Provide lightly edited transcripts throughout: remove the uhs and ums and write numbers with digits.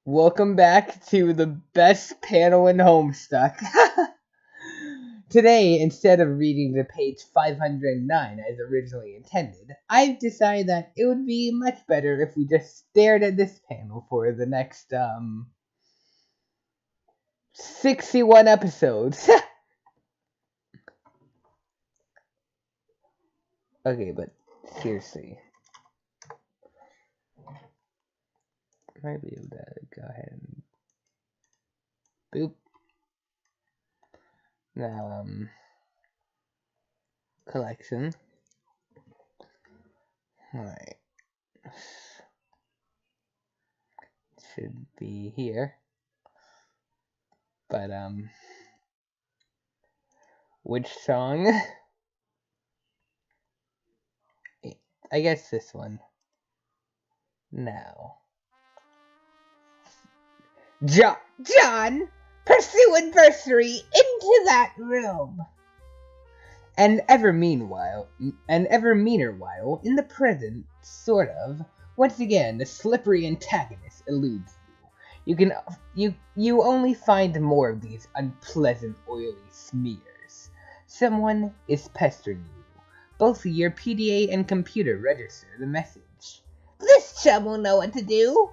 Welcome back to the best panel in Homestuck. Today, instead of reading to page 509 as originally intended, I've decided that it would be much better if we just stared at this panel for the next, 61 episodes. Okay, but seriously. I might be able to go ahead and boop. Now, collection. Alright. Should be here. But, which song? I guess this one. Now. John, pursue adversary into that room. And ever meaner while, in the present, sort of, once again, the slippery antagonist eludes you. You only find more of these unpleasant oily smears. Someone is pestering you. Both your PDA and computer register the message. This chum will know what to do.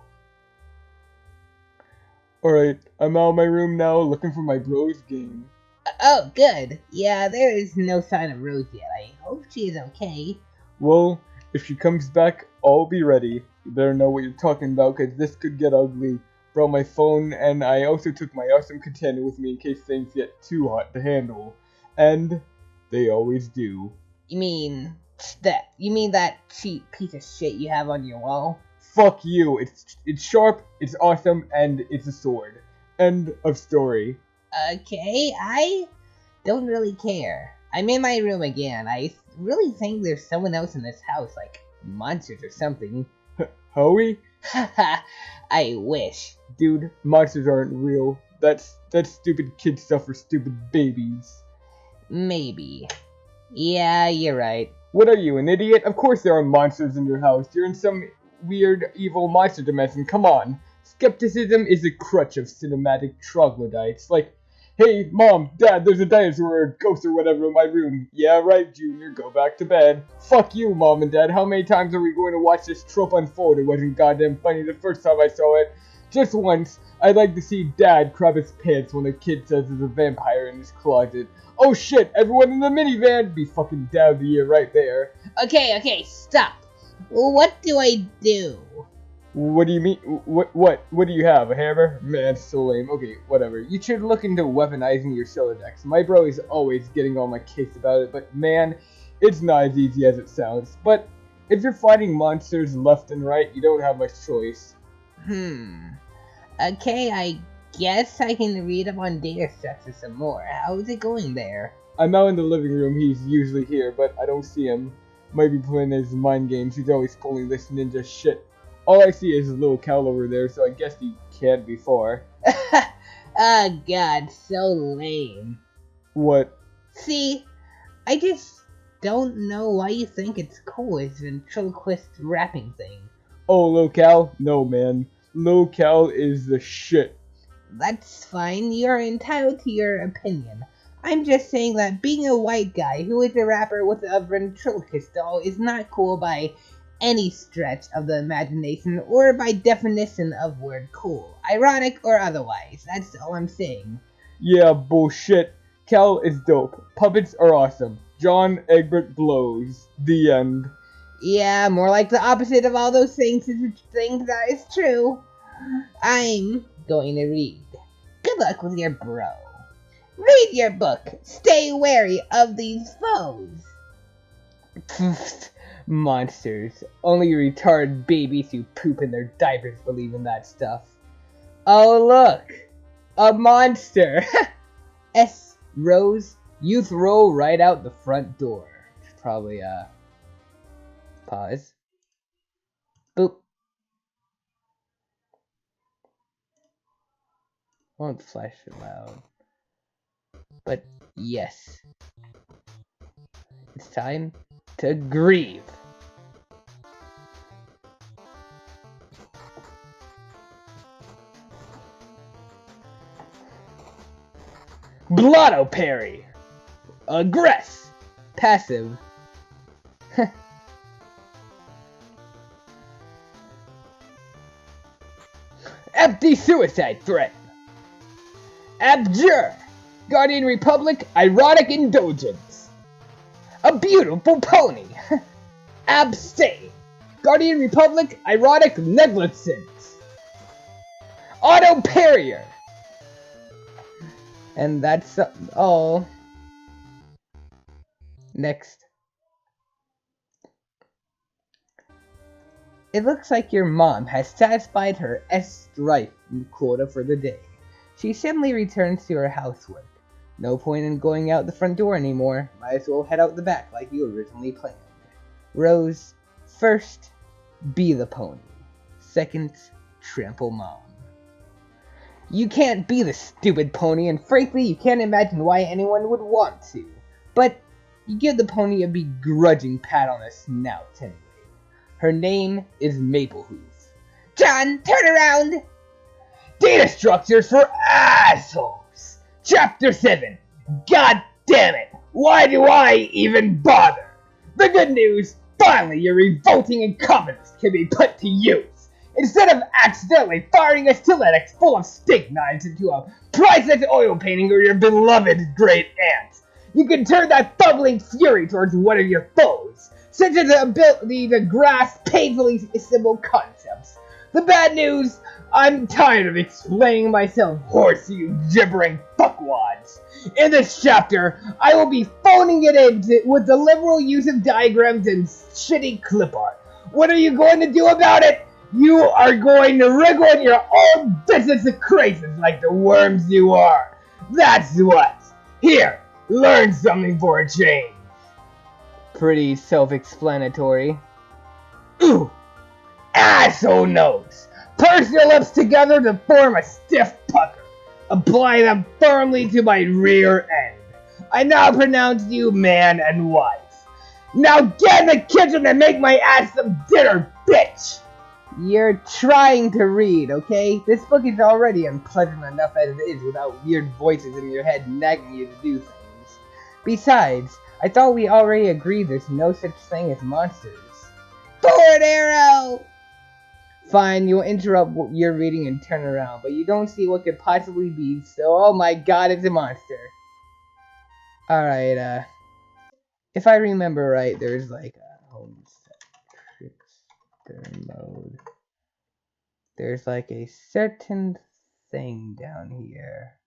Alright, I'm out of my room now looking for my bro's game. Oh, good. Yeah, there is no sign of Rose yet. I hope she is okay. Well, if she comes back, I'll be ready. You better know what you're talking about, because this could get ugly. Brought my phone, and I also took my awesome contender with me in case things get too hot to handle. And they always do. You mean that cheap piece of shit you have on your wall? Fuck you. It's sharp, it's awesome, and it's a sword. End of story. Okay, I don't really care. I'm in my room again. I really think there's someone else in this house, like monsters or something. Howie? Haha, I wish. Dude, monsters aren't real. That's stupid kid stuff for stupid babies. Maybe. Yeah, you're right. What are you, an idiot? Of course there are monsters in your house. You're in some weird, evil monster dimension. Come on. Skepticism is a crutch of cinematic troglodytes. Like, hey, Mom, Dad, there's a dinosaur or a ghost or whatever in my room. Yeah, right, Junior, go back to bed. Fuck you, Mom and Dad. How many times are we going to watch this trope unfold? It wasn't goddamn funny the first time I saw it. Just once, I'd like to see Dad crap his pants when a kid says there's a vampire in his closet. Oh shit, everyone in the minivan! Be fucking Dad of the Year right there. Okay, stop. What do I do? What do you mean? What do you have? A hammer? Man, so lame. Okay, whatever. You should look into weaponizing your Silodex. My bro is always getting on my case about it, but man, it's not as easy as it sounds. But if you're fighting monsters left and right, you don't have much choice. Okay, I guess I can read up on data structure some more. How's it going there? I'm out in the living room. He's usually here, but I don't see him. Might be playing his mind games. He's always pulling this ninja shit. All I see is a little cow over there, so I guess he can't be far. Oh god, so lame. What? See, I just don't know why you think it's cool as a ventriloquist rapping thing. Oh, Lil Cal? No, man. Lil Cal is the shit. That's fine, you're entitled to your opinion. I'm just saying that being a white guy who is a rapper with a ventriloquist doll is not cool by any stretch of the imagination or by definition of word cool, ironic or otherwise. That's all I'm saying. Yeah, bullshit. Cal is dope. Puppets are awesome. John Egbert blows. The end. Yeah, more like the opposite of all those things that is true. I'm going to read. Good luck with your bro. Read your book. Stay wary of these foes. Monsters. Only retarded babies who poop in their diapers believe in that stuff. Oh look! A monster! S. Rose, you throw right out the front door. Probably, pause. Boop. Won't flash it loud. But yes. It's time to grieve. Blotto parry. Aggress. Passive. Empty suicide threat. Abjure. Guardian Republic, Erotic Indulgence. A beautiful pony. Abstain. Guardian Republic, Erotic Negligence. Auto Parrier. And that's all. Next. It looks like your mom has satisfied her strife quota for the day. She suddenly returns to her housework. No point in going out the front door anymore. Might as well head out the back like you originally planned. Rose, first, be the pony. Second, trample mom. You can't be the stupid pony, and frankly, you can't imagine why anyone would want to. But you give the pony a begrudging pat on the snout anyway. Her name is Maplehoof. John, turn around! Data structures for assholes! Chapter 7. God damn it! Why do I even bother? The good news, finally your revolting incompetence can be put to use. Instead of accidentally firing a stiletto full of steak knives into a priceless oil painting or your beloved great aunt, you can turn that bubbling fury towards one of your foes, such as the ability to grasp painfully simple concepts. The bad news, I'm tired of explaining myself hoarse, you gibbering fuckwads. In this chapter, I will be phoning it in with the liberal use of diagrams and shitty clip art. What are you going to do about it? You are going to wriggle in your own business of crazes like the worms you are. That's what. Here, learn something for a change. Pretty self-explanatory. Ooh, asshole nose. Purse your lips together to form a stiff pucker. Apply them firmly to my rear end. I now pronounce you man and wife. Now get in the kitchen and make my ass some dinner, bitch! You're trying to read, okay? This book is already unpleasant enough as it is without weird voices in your head nagging you to do things. Besides, I thought we already agreed there's no such thing as monsters. Forward arrow! Fine, you'll interrupt what you're reading and turn around, but you don't see what could possibly be, so oh my god, it's a monster. Alright, if I remember right, there's like a Homestuck trickster mode. There's like a certain thing down here.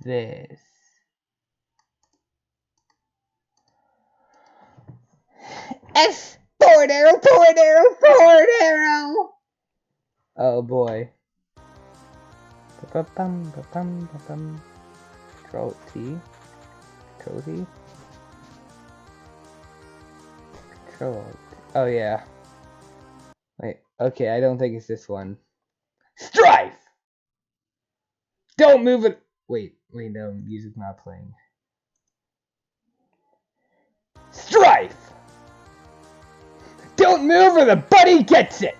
This. Forward arrow, forward arrow, forward arrow! Oh boy. Control T. Control T. Control. Oh yeah. Wait. Okay, I don't think it's this one. Strife! Don't move it. Wait. No, music's not playing. Strife! Don't move or the buddy gets it!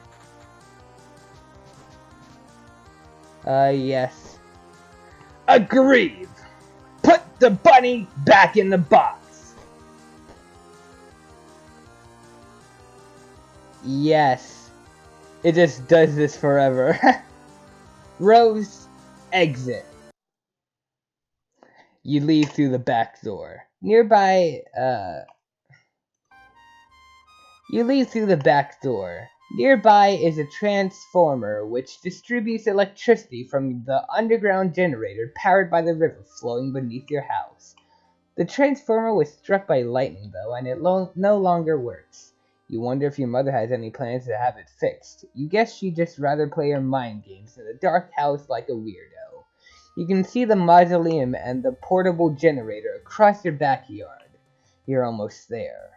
Yes. Agreed. Put the bunny back in the box. Yes. It just does this forever. Rose, exit. You leave through the back door. You leave through the back door. Nearby is a transformer which distributes electricity from the underground generator powered by the river flowing beneath your house. The transformer was struck by lightning though, and it no longer works. You wonder if your mother has any plans to have it fixed. You guess she'd just rather play her mind games in a dark house like a weirdo. You can see the mausoleum and the portable generator across your backyard. You're almost there.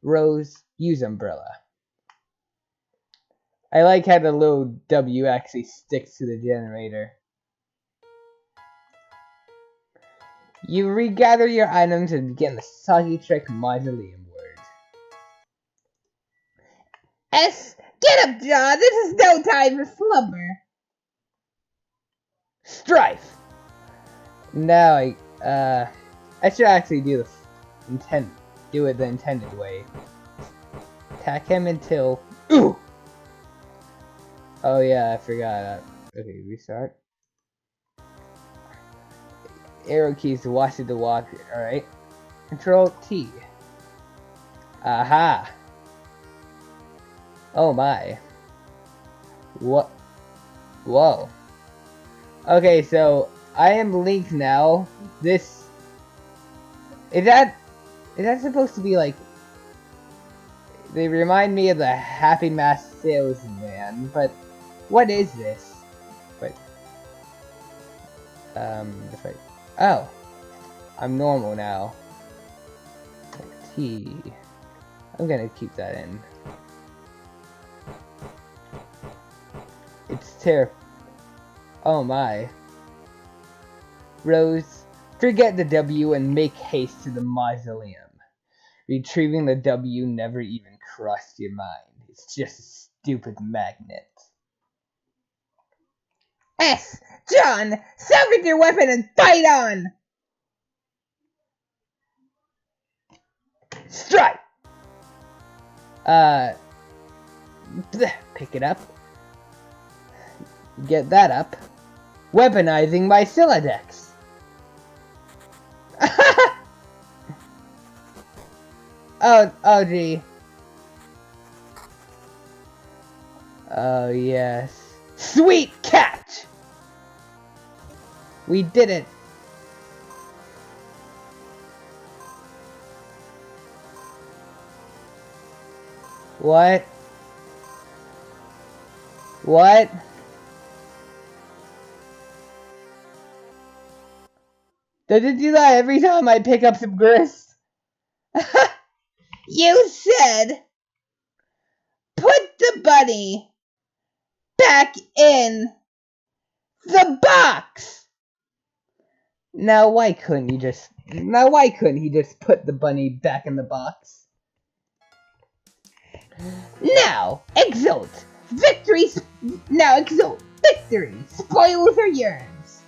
Rose, use umbrella. I like how the little W actually sticks to the generator. You regather your items and begin the soggy trick mausoleum word. Get up, John. This is no time for slumber. Strife! Now I should actually do it the intended way. Attack him until, ooh! Oh yeah, I forgot. Okay, restart. Arrow keys to watch it to walk. Alright. Control T. Aha! Oh my. What? Whoa. Okay, so I am Link now. This is that supposed to be like? They remind me of the Happy Mask Salesman, but what is this? Wait. Wait. Oh, I'm normal now. T. I'm gonna keep that in. It's terrible. Oh my. Rose, forget the W and make haste to the mausoleum. Retrieving the W never even crossed your mind. It's just a stupid magnet. S! John! Salvage your weapon and fight on! Strike! Pick it up. Get that up. Weaponizing my Siladex. Oh gee. Oh yes. Sweet catch! We did it. What? What? Does it do that every time I pick up some grist? You said put the bunny back in the box. Now why couldn't he just put the bunny back in the box? Now exult. Victory. Spoils are yours.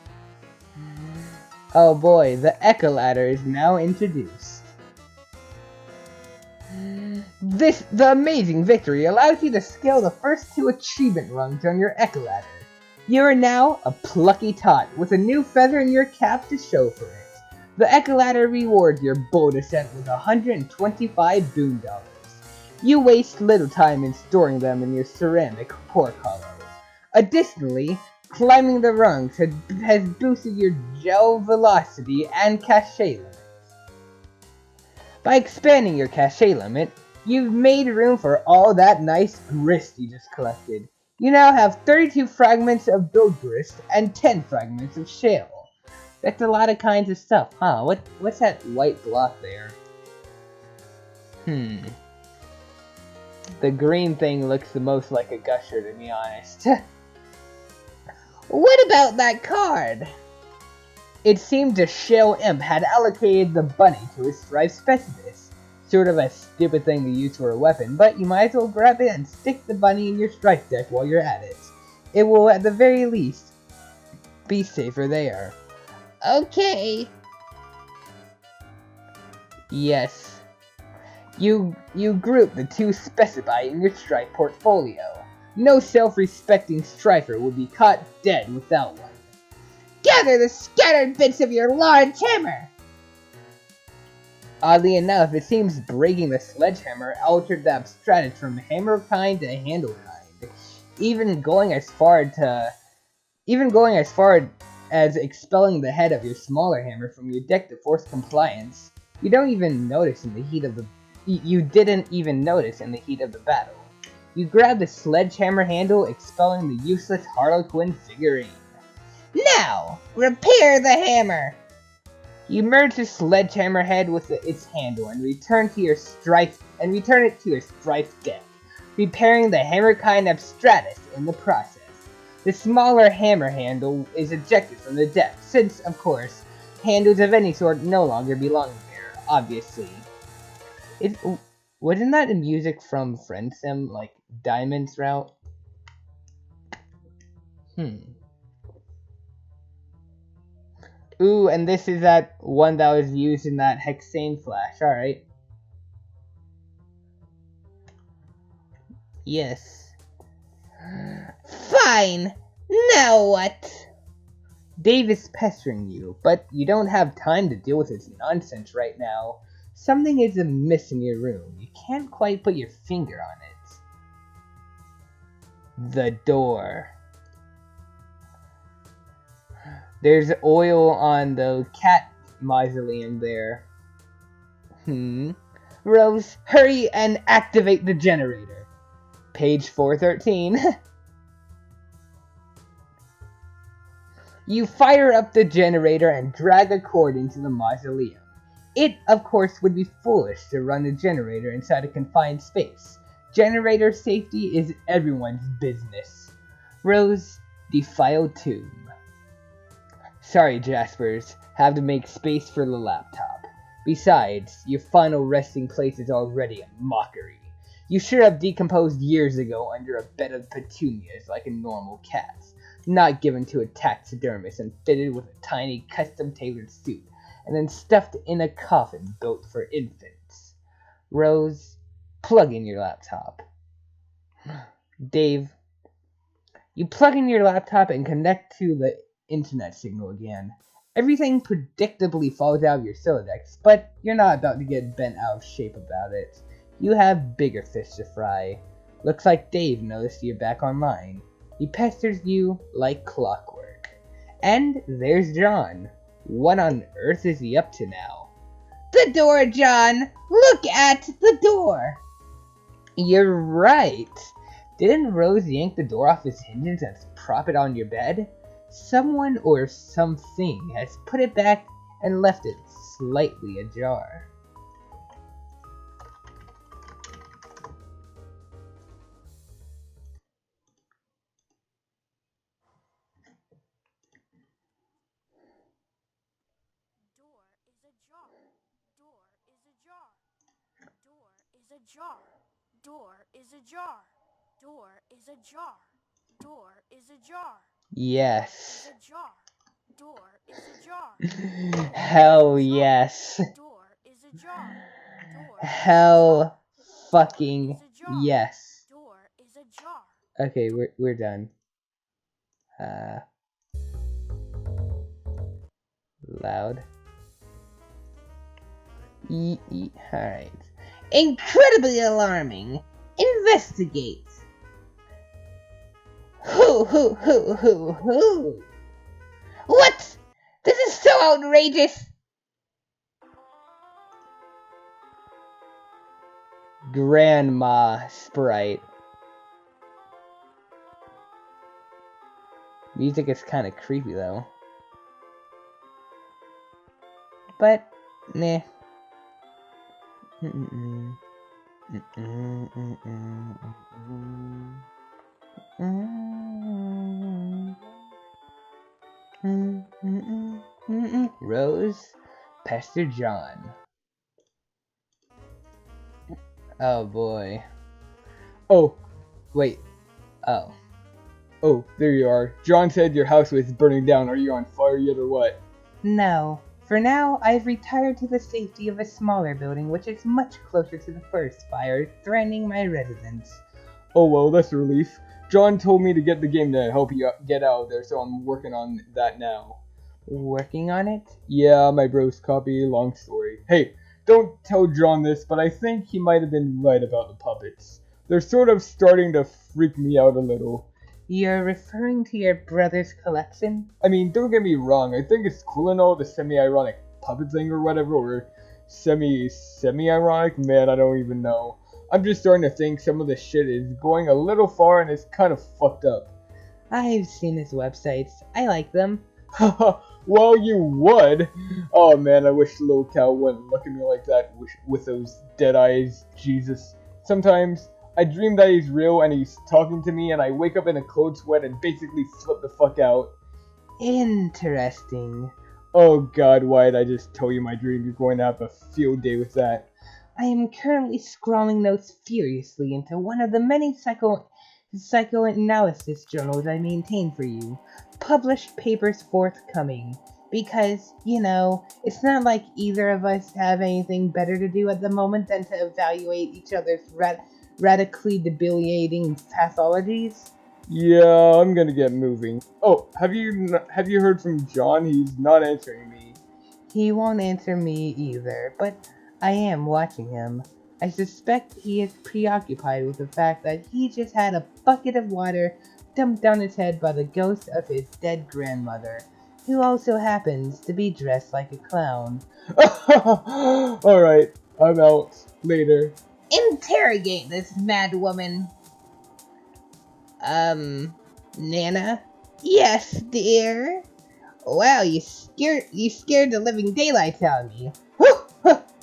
Oh boy, the Echo Ladder is now introduced. The amazing victory allows you to scale the first 2 achievement rungs on your Echo Ladder. You are now a plucky tot with a new feather in your cap to show for it. The Echo Ladder rewards your bold ascent with 125 boon dollars. You waste little time in storing them in your ceramic pork hollow. Additionally, climbing the rungs has boosted your gel velocity and cachet limits. By expanding your cachet limit, you've made room for all that nice grist you just collected. You now have 32 fragments of build grist and 10 fragments of shale. That's a lot of kinds of stuff, huh? What's that white block there? The green thing looks the most like a gusher, to be honest. What about that card? It seemed the Shale Imp had allocated the bunny to his Strife Specialist. Sort of a stupid thing to use for a weapon, but you might as well grab it and stick the bunny in your Strife deck while you're at it. It will at the very least be safer there. Okay. Yes. You group the 2 specified in your Strife portfolio. No self-respecting strifer would be caught dead without one. Gather the scattered bits of your large hammer! Oddly enough, it seems breaking the sledgehammer altered the abstratus from hammer kind to handle kind. Even going as far as expelling the head of your smaller hammer from your deck to force compliance. You didn't even notice in the heat of the battle. You grab the sledgehammer handle, expelling the useless Harlequin figurine. Now, repair the hammer! You merge the sledgehammer head with its handle and return it to your Strife deck, repairing the hammer kind abstratus in the process. The smaller hammer handle is ejected from the deck, since, of course, handles of any sort no longer belong there, obviously. Wasn't that the music from Friendsim, like Diamond's Route? Ooh, and this is that one that was used in that hexane flash. Alright. Yes. Fine! Now what? Dave is pestering you, but you don't have time to deal with his nonsense right now. Something is amiss in your room. You can't quite put your finger on it. The door. There's oil on the cat mausoleum there. Rose, hurry and activate the generator. Page 413. You fire up the generator and drag a cord into the mausoleum. It, of course, would be foolish to run a generator inside a confined space. Generator safety is everyone's business. Rose, defiled tomb. Sorry, Jaspers. Have to make space for the laptop. Besides, your final resting place is already a mockery. You should have decomposed years ago under a bed of petunias like a normal cat. Not given to a taxidermist and fitted with a tiny custom-tailored suit, and then stuffed in a coffin built for infants. Rose, plug in your laptop. Dave, you plug in your laptop and connect to the internet signal again. Everything predictably falls out of your Silodex, but you're not about to get bent out of shape about it. You have bigger fish to fry. Looks like Dave noticed you're back online. He pesters you like clockwork. And there's John. What on earth is he up to now? The door, John! Look at the door! You're right. Didn't Rose yank the door off its hinges and prop it on your bed? Someone or something has put it back and left it slightly ajar. Door is ajar. Door is ajar. Door is ajar. Yes. Door is ajar. Hell yes. Door is ajar. Hell fucking yes. Door is ajar. Okay, we're done. Loud. Alright. Incredibly alarming. Investigate. Who? What? This is so outrageous. Grandma Sprite. Music is kind of creepy though. But, nah. Rose, Pastor John. Oh boy. Oh, Wait. Oh. oh, there you are. John said your house was burning down. Are you on fire yet or what? No. For now, I've retired to the safety of a smaller building which is much closer to the first fire threatening my residence. Oh well, that's a relief. John told me to get the game to help you get out of there, so I'm working on that now. Working on it? Yeah, my bro's copy, long story. Hey, don't tell John this, but I think he might have been right about the puppets. They're sort of starting to freak me out a little. You're referring to your brother's collection? I mean, don't get me wrong, I think it's cool and all, the semi-ironic puppet thing or whatever, or semi-ironic? Man, I don't even know. I'm just starting to think some of the shit is going a little far and it's kind of fucked up. I've seen his websites. I like them. Haha, well, you would. Oh man, I wish the little cow wouldn't look at me like that with those dead eyes. Jesus. Sometimes I dream that he's real and he's talking to me and I wake up in a cold sweat and basically flip the fuck out. Interesting. Oh god, why did I just tell you my dream? You're going to have a field day with that. I am currently scrawling notes furiously into one of the many psychoanalysis journals I maintain for you. Published papers forthcoming. because, it's not like either of us have anything better to do at the moment than to evaluate each other's radically debilitating pathologies. Yeah, I'm gonna get moving. Oh, have you heard from John? He's not answering me. He won't answer me either, but I am watching him. I suspect he is preoccupied with the fact that he just had a bucket of water dumped down his head by the ghost of his dead grandmother, who also happens to be dressed like a clown. Alright, I'm out. Later. Interrogate this mad woman. Nana? Yes, dear? Wow, you scared the living daylights out of me.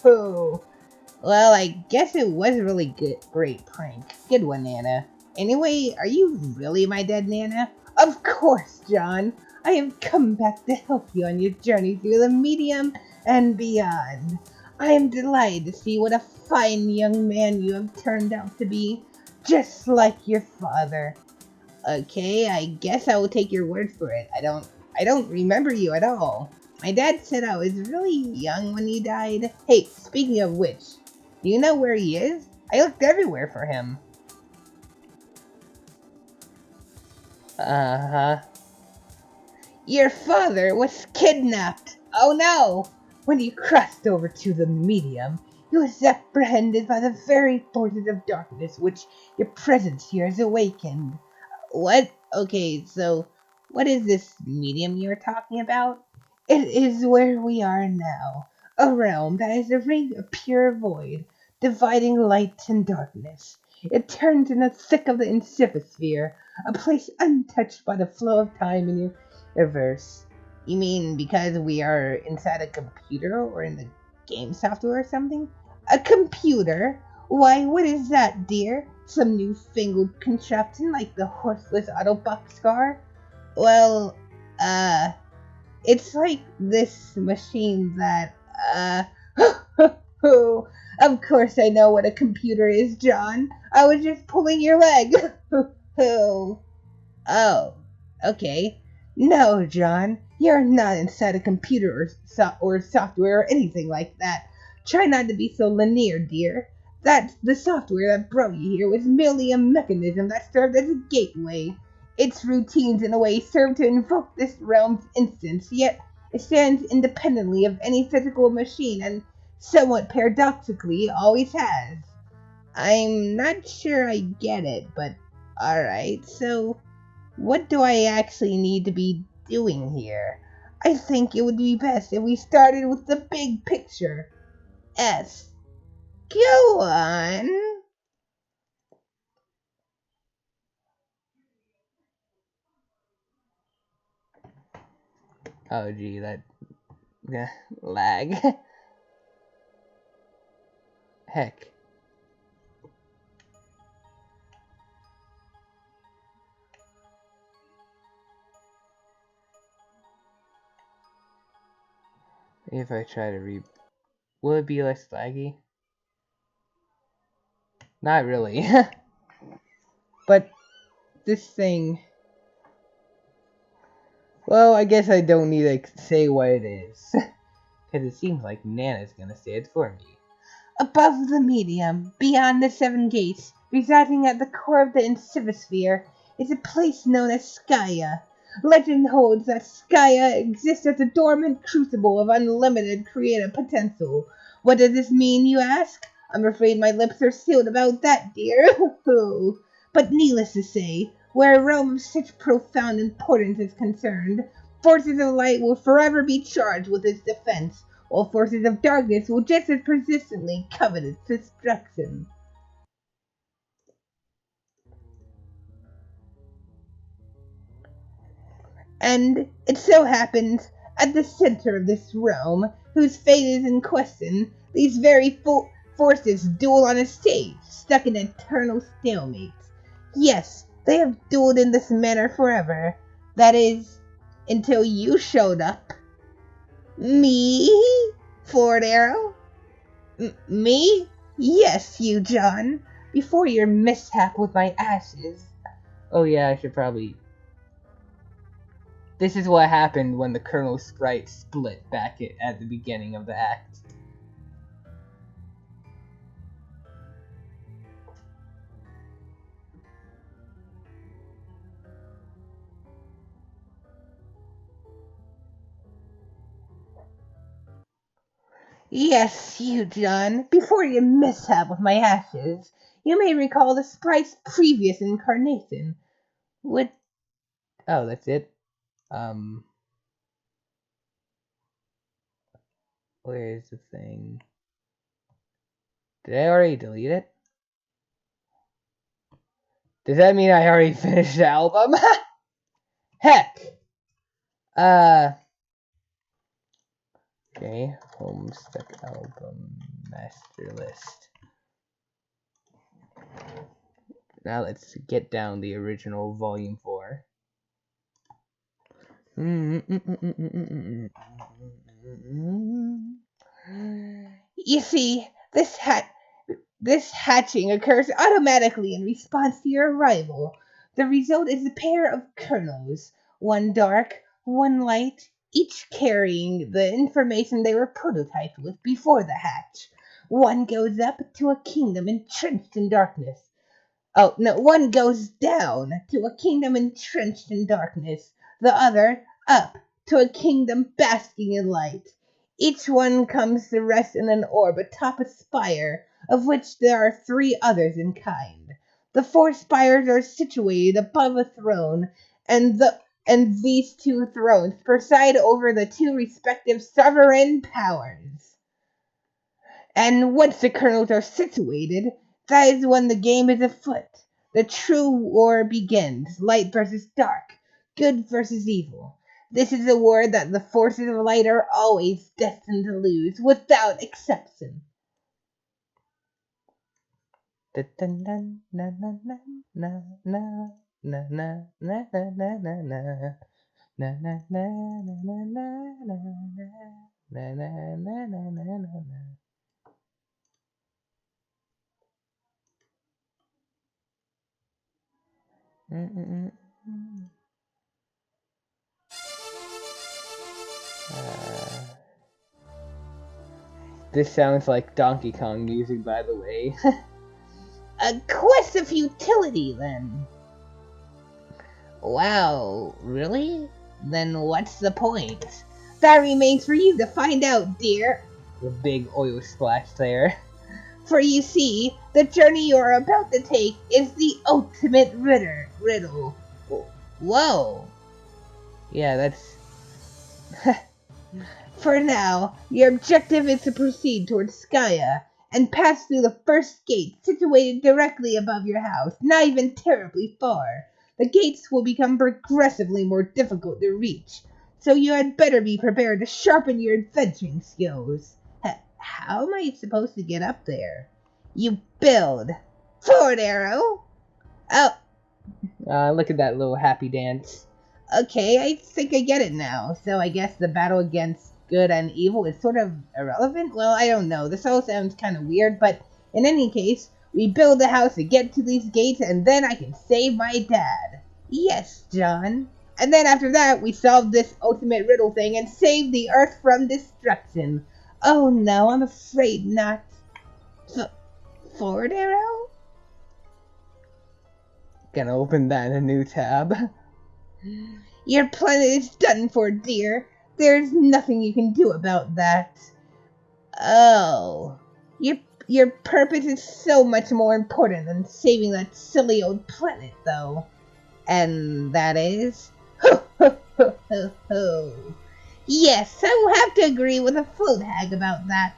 Well, I guess it was a really great prank. Good one, Nana. Anyway, are you really my dead Nana? Of course, John. I have come back to help you on your journey through the medium and beyond. I am delighted to see what a fine young man you have turned out to be, just like your father. Okay, I guess I will take your word for it. I don't remember you at all. My dad said I was really young when he died. Hey, speaking of which, do you know where he is? I looked everywhere for him. Uh-huh. Your father was kidnapped! Oh no! When he crossed over to the medium, he was apprehended by the very forces of darkness which your presence here has awakened. What? Okay, so what is this medium you're talking about? It is where we are now, a realm that is a ring of pure void, dividing light and darkness. It turns in the thick of the insifosphere, a place untouched by the flow of time in your universe. You mean because we are inside a computer or in the game software or something? A computer? Why, what is that, dear? Some newfangled contraption like the horseless Autobox car? Well, it's like this machine that, of course I know what a computer is, John. I was just pulling your leg. Oh, okay. No, John, you're not inside a computer or software or anything like that. Try not to be so linear, dear. That the software that brought you here was merely a mechanism that served as a gateway. Its routines in a way serve to invoke this realm's instance, yet it stands independently of any physical machine and, somewhat paradoxically, always has. I'm not sure I get it, but alright, so what do I actually need to be doing here? I think it would be best if we started with the big picture. S. Go on. Oh gee, that lag. Heck. If I try to will it be less laggy? Not really. But this thing, well, I guess I don't need to say what it is. Because it seems like Nana's gonna say it for me. Above the medium, beyond the seven gates, residing at the core of the insifosphere, is a place known as Skya. Legend holds that Skya exists as a dormant crucible of unlimited creative potential. What does this mean, you ask? I'm afraid my lips are sealed about that, dear. But needless to say, where a realm of such profound importance is concerned, forces of light will forever be charged with its defense, while forces of darkness will just as persistently covet its destruction. And it so happens, at the center of this realm, whose fate is in question, these very forces duel on a stage, stuck in eternal stalemate. Yes, they have dueled in this manner forever. That is, until you showed up. Me? Forward arrow? Me? Yes, you, John. Before your mishap with my ashes. Oh yeah, I should probably This is what happened when the Colonel sprite split back at the beginning of the act. Yes, you, John. Before your mishap with my ashes, you may recall the sprite's previous incarnation. What? Oh, that's it. Where's the thing? Did I already delete it? Does that mean I already finished the album? Heck! Okay, Homestuck album master list. Now let's get down the original volume 4. You see, this hatching occurs automatically in response to your arrival. The result is a pair of kernels, one dark, one light, each carrying the information they were prototyped with before the hatch. One goes up to a kingdom entrenched in darkness. Oh, no, one goes down to a kingdom entrenched in darkness, the other up to a kingdom basking in light. Each one comes to rest in an orb atop a spire, of which there are 3 others in kind. The 4 spires are situated above a throne, and these 2 thrones preside over the 2 respective sovereign powers. And once the kernels are situated, that is when the game is afoot. The true war begins. Light versus dark. Good versus evil. This is a war that the forces of light are always destined to lose, without exception. This sounds like Donkey Kong music, by the way. A quest of futility, then. Wow, really? Then what's the point? That remains for you to find out, dear. The big oil splash there. For you see, the journey you're about to take is the ultimate riddle. Whoa. Yeah, that's... For now, your objective is to proceed towards Skya and pass through the first gate situated directly above your house, not even terribly far. The gates will become progressively more difficult to reach, so you had better be prepared to sharpen your adventuring skills. How am I supposed to get up there? You build. Forward arrow. Oh. Look at that little happy dance. Okay, I think I get it now. So I guess the battle against good and evil is sort of irrelevant? Well, I don't know. This all sounds kind of weird, but in any case, we build the house to get to these gates, and then I can save my dad. Yes, John. And then after that, we solve this ultimate riddle thing and save the Earth from destruction. Oh no, I'm afraid not. Forward arrow? Gonna open that in a new tab. Your planet is done for, dear. There's nothing you can do about that. Oh. Your purpose is so much more important than saving that silly old planet, though. And that is? Ho, ho, ho, ho, ho. Yes, I will have to agree with a float hag about that.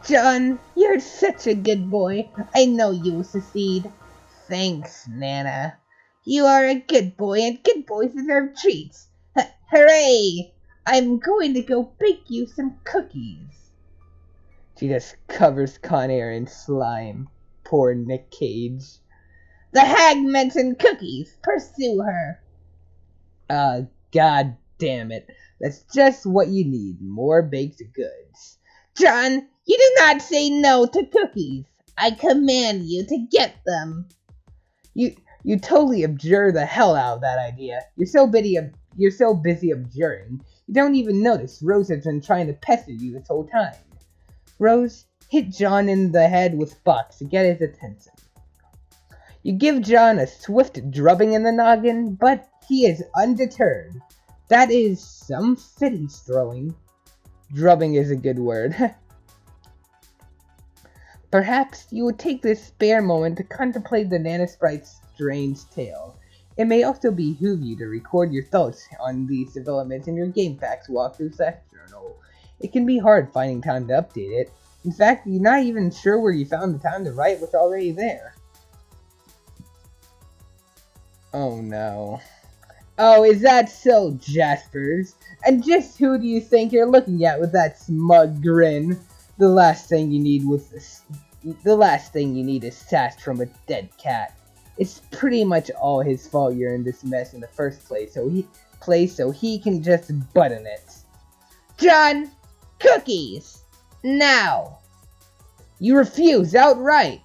John, you're such a good boy. I know you will succeed. Thanks, Nana. You are a good boy, and good boys deserve treats. Hooray! I'm going to go bake you some cookies. She just covers Con Air in slime. Poor Nick Cage. The hag mentioned cookies. Pursue her. God damn it. That's just what you need. More baked goods. John, you do not say no to cookies. I command you to get them. You totally abjure the hell out of that idea. You're so busy abjuring, you don't even notice Rose has been trying to pester you this whole time. Rose hit John in the head with box to get his attention. You give John a swift drubbing in the noggin, but he is undeterred. That is some fit he's throwing. Drubbing is a good word. Perhaps you would take this spare moment to contemplate the Nanosprite's strange tale. It may also behoove you to record your thoughts on these developments in your GameFAQs walkthrough/journal. It can be hard finding time to update it. In fact, you're not even sure where you found the time to write what's already there. Oh no. Oh, is that so, Jaspers? And just who do you think you're looking at with that smug grin? The last thing you need is sass from a dead cat. It's pretty much all his fault you're in this mess in the first place, so he can just butt in it. John, cookies! Now! You refuse outright.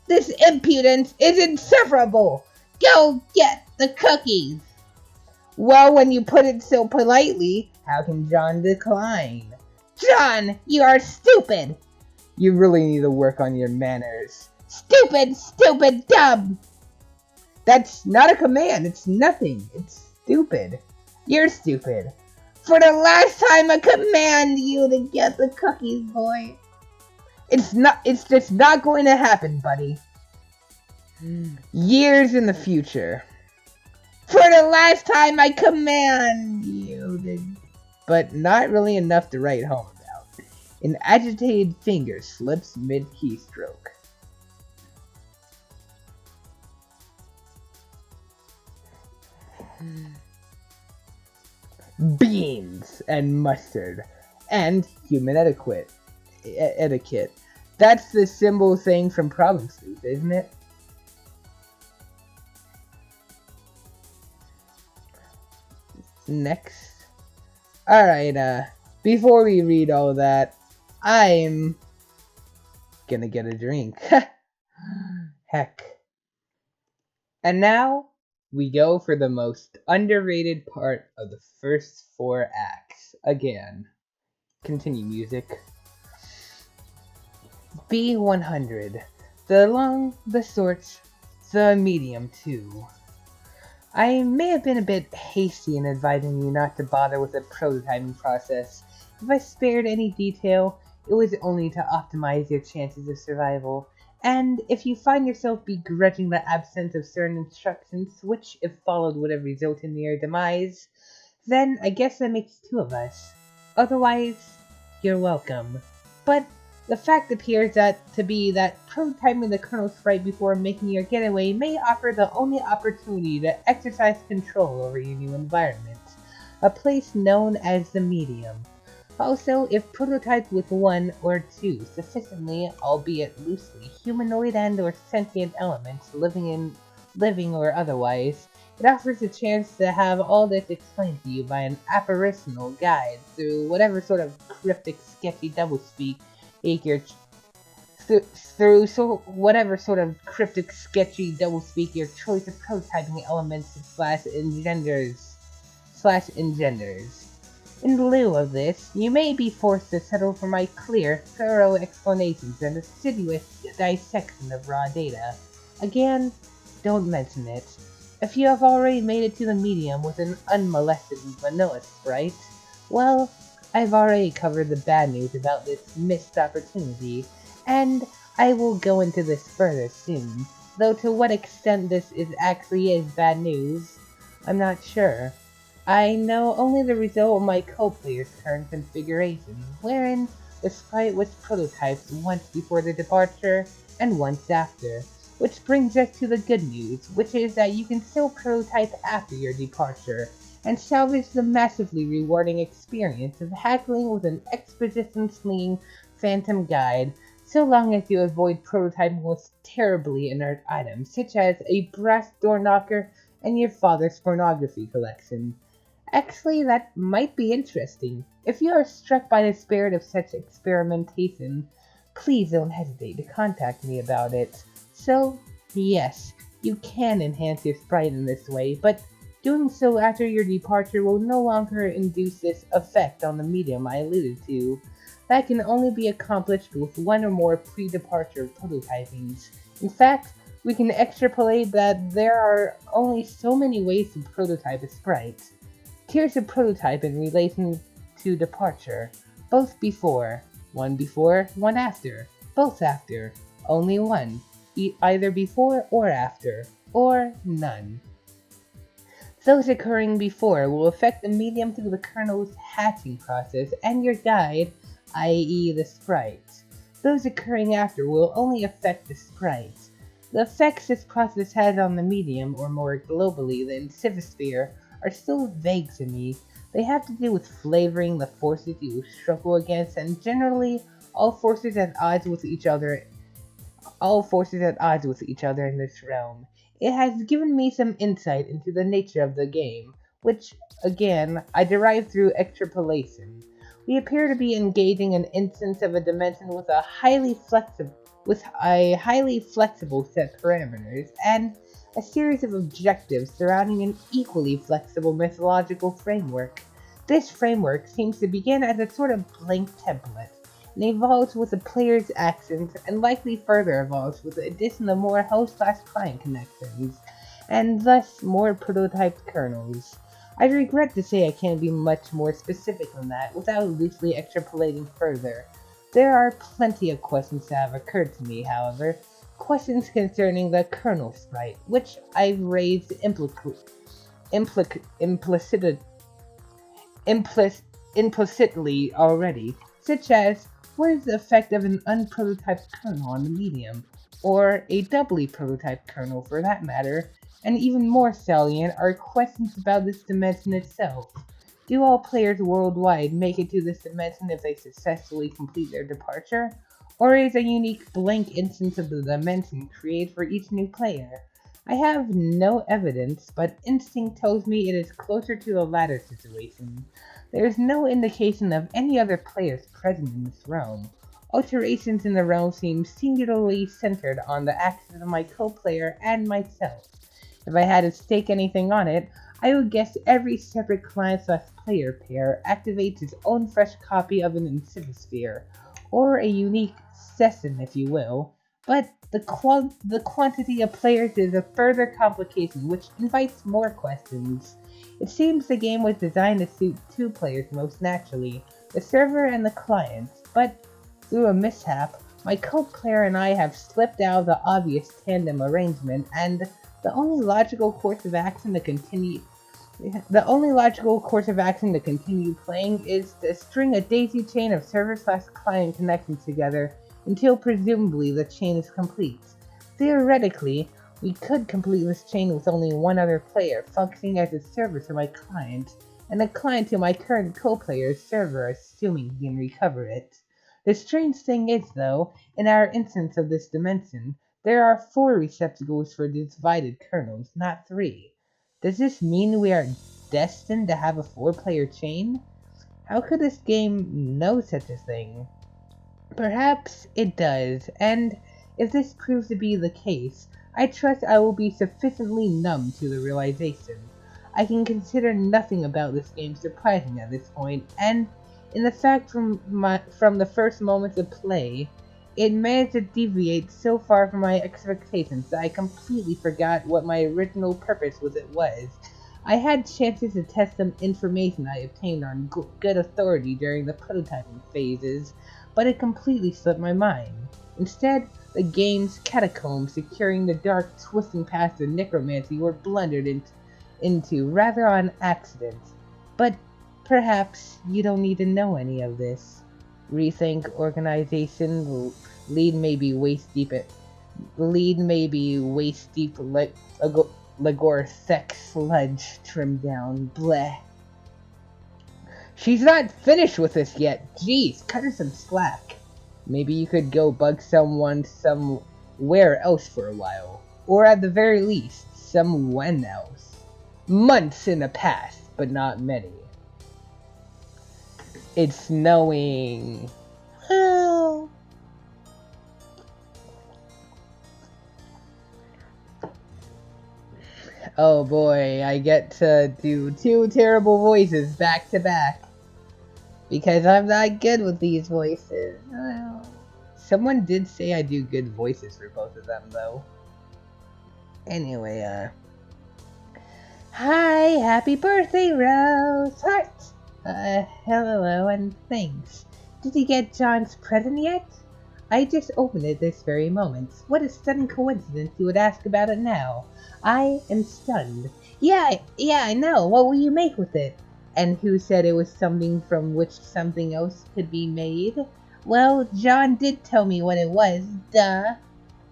This impudence is insufferable! Go get the cookies! Well, when you put it so politely, how can John decline? John, you are stupid! You really need to work on your manners. Stupid, stupid, dumb! That's not a command, it's nothing. It's stupid. You're stupid. For the last time I command you to get the cookies, boy. It's just not going to happen, buddy. Years in the future. For the last time I command you to... But not really enough to write home about. An agitated finger slips mid-keystroke. Beans and mustard. And human etiquette. That's the symbol thing from Problem Sleuth, isn't it? Next. Alright, before we read all that, I'm gonna get a drink. Heck. And now, we go for the most underrated part of the first 4 acts. Again. Continue music. B100. The long, the short, the medium too. I may have been a bit hasty in advising you not to bother with the prototyping process. If I spared any detail, it was only to optimize your chances of survival. And if you find yourself begrudging the absence of certain instructions, which if followed would have resulted in your demise, then I guess that makes 2 of us. Otherwise, you're welcome. But the fact appears to be that prototyping the kernel sprite before making your getaway may offer the only opportunity to exercise control over your new environment, a place known as the medium. Also, if prototyped with 1 or 2 sufficiently, albeit loosely, humanoid and or sentient elements living or otherwise, it offers a chance to have all this explained to you by an apparitional guide through whatever sort of cryptic, sketchy doublespeak whatever sort of cryptic, sketchy doublespeak your choice of prototyping elements /engenders. In lieu of this, you may be forced to settle for my clear, thorough explanations and assiduous dissection of raw data. Again, don't mention it. If you have already made it to the medium with an unmolested vanilla sprite, well, I've already covered the bad news about this missed opportunity, and I will go into this further soon, though to what extent this actually is bad news, I'm not sure. I know only the result of my co-player's current configuration, wherein the sprite was prototyped once before the departure and once after, which brings us to the good news, which is that you can still prototype after your departure, and salvage the massively rewarding experience of haggling with an exposition-slinging phantom guide, so long as you avoid prototyping with terribly inert items, such as a brass door knocker and your father's pornography collection. Actually, that might be interesting. If you are struck by the spirit of such experimentation, please don't hesitate to contact me about it. So, yes, You can enhance your sprite in this way, but doing so after your departure will no longer induce this effect on the medium I alluded to. That can only be accomplished with one or more pre-departure prototypings. In fact, we can extrapolate that there are only so many ways to prototype a sprite. Tiers of prototype in relation to departure. Both before, one after, both after, only one, either before or after, or none. Those occurring before will affect the medium through the kernel's hatching process and your guide, i.e. the sprite. Those occurring after will only affect the sprite. The effects this process has on the medium, or more globally, the insivosphere, are still vague to me. They have to do with flavoring the forces you struggle against, and generally all forces at odds with each other in this realm. It has given me some insight into the nature of the game, which, again, I derive through extrapolation. We appear to be engaging an instance of a dimension with a highly flexible set parameters, and a series of objectives surrounding an equally flexible mythological framework. This framework seems to begin as a sort of blank template, and evolves with the player's actions, and likely further evolves with the addition of more host/client connections, and thus more prototyped kernels. I regret to say I can't be much more specific than that without loosely extrapolating further. There are plenty of questions that have occurred to me, however, questions concerning the kernel sprite, which I've raised implicitly already, such as, what is the effect of an unprototyped kernel on the medium, or a doubly prototyped kernel for that matter, and even more salient are questions about this dimension itself. Do all players worldwide make it to this dimension if they successfully complete their departure, or is a unique blank instance of the dimension created for each new player? I have no evidence, but instinct tells me it is closer to the latter situation. There is no indication of any other players present in this realm. Alterations in the realm seem singularly centered on the actions of my co-player and myself. If I had to stake anything on it, I would guess every separate client/player pair activates its own fresh copy of an insivosphere, or a unique session if you will, but the quantity of players is a further complication which invites more questions. It seems the game was designed to suit two players most naturally, the server and the client, but through a mishap, my co-player and I have slipped out of the obvious tandem arrangement, and the only logical course of action to continue playing is to string a daisy chain of server/client connections together until presumably the chain is complete. Theoretically, we could complete this chain with only one other player functioning as a server to my client, and a client to my current co-player's server, assuming he can recover it. The strange thing is, though, in our instance of this dimension, there are 4 receptacles for divided kernels, not 3. Does this mean we are destined to have a 4-player chain? How could this game know such a thing? Perhaps it does, and if this proves to be the case, I trust I will be sufficiently numb to the realization. I can consider nothing about this game surprising at this point, and in the fact from the first moments of play, it managed to deviate so far from my expectations that I completely forgot what my original purpose was. I had chances to test some information I obtained on good authority during the prototyping phases, but it completely slipped my mind. Instead, the game's catacombs securing the dark twisting paths of necromancy were blundered into rather on accident. But perhaps you don't need to know any of this. Rethink organization, lead may be waist deep Lagor-sec sludge trimmed down, bleh. She's not finished with us yet, jeez, cut her some slack. Maybe you could go bug someone somewhere else for a while. Or at the very least, someone else. Months in the past, but not many. It's snowing. Oh. Oh boy, I get to do 2 terrible voices back to back. Because I'm not good with these voices. Someone did say I do good voices for both of them, though. Anyway, Hi, happy birthday, Rose! Heart! Hello and thanks. Did you get John's present yet? I just opened it this very moment. What a stunning coincidence you would ask about it now. I am stunned. Yeah, I know. What will you make with it? And who said it was something from which something else could be made? Well, John did tell me what it was, duh.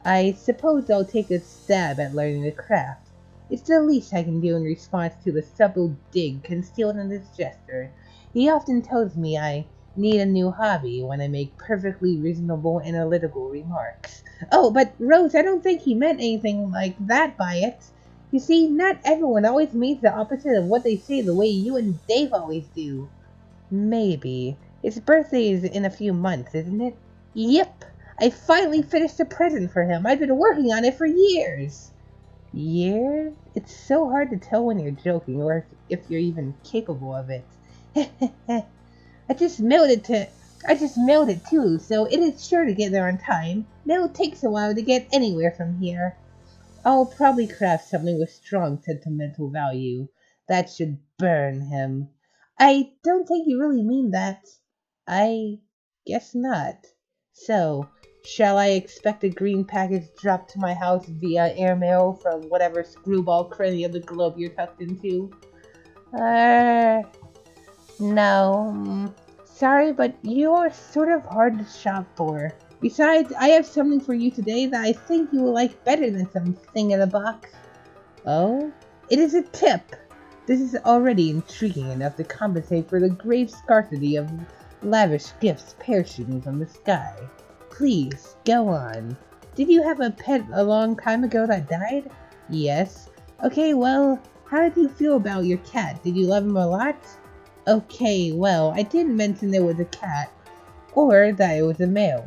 I suppose I'll take a stab at learning the craft. It's the least I can do in response to the subtle dig concealed in his gesture. He often tells me I need a new hobby when I make perfectly reasonable analytical remarks. Oh, but Rose, I don't think he meant anything like that by it. You see, not everyone always means the opposite of what they say the way you and Dave always do. Maybe. His birthday is in a few months, isn't it? Yep. I finally finished a present for him. I've been working on it for years. Years? It's so hard to tell when you're joking or if you're even capable of it. I just mailed it too, so it is sure to get there on time. Mail takes a while to get anywhere from here. I'll probably craft something with strong sentimental value. That should burn him. I don't think you really mean that. I guess not. So, shall I expect a green package dropped to my house via airmail from whatever screwball cranny of the globe you're tucked into? No. Sorry, but you're sort of hard to shop for. Besides, I have something for you today that I think you will like better than some thing in a box. Oh? It is a tip! This is already intriguing enough to compensate for the grave scarcity of lavish gifts parachuting from the sky. Please, go on. Did you have a pet a long time ago that died? Yes. Okay, well, how did you feel about your cat? Did you love him a lot? Okay, well, I didn't mention there was a cat, or that it was a male.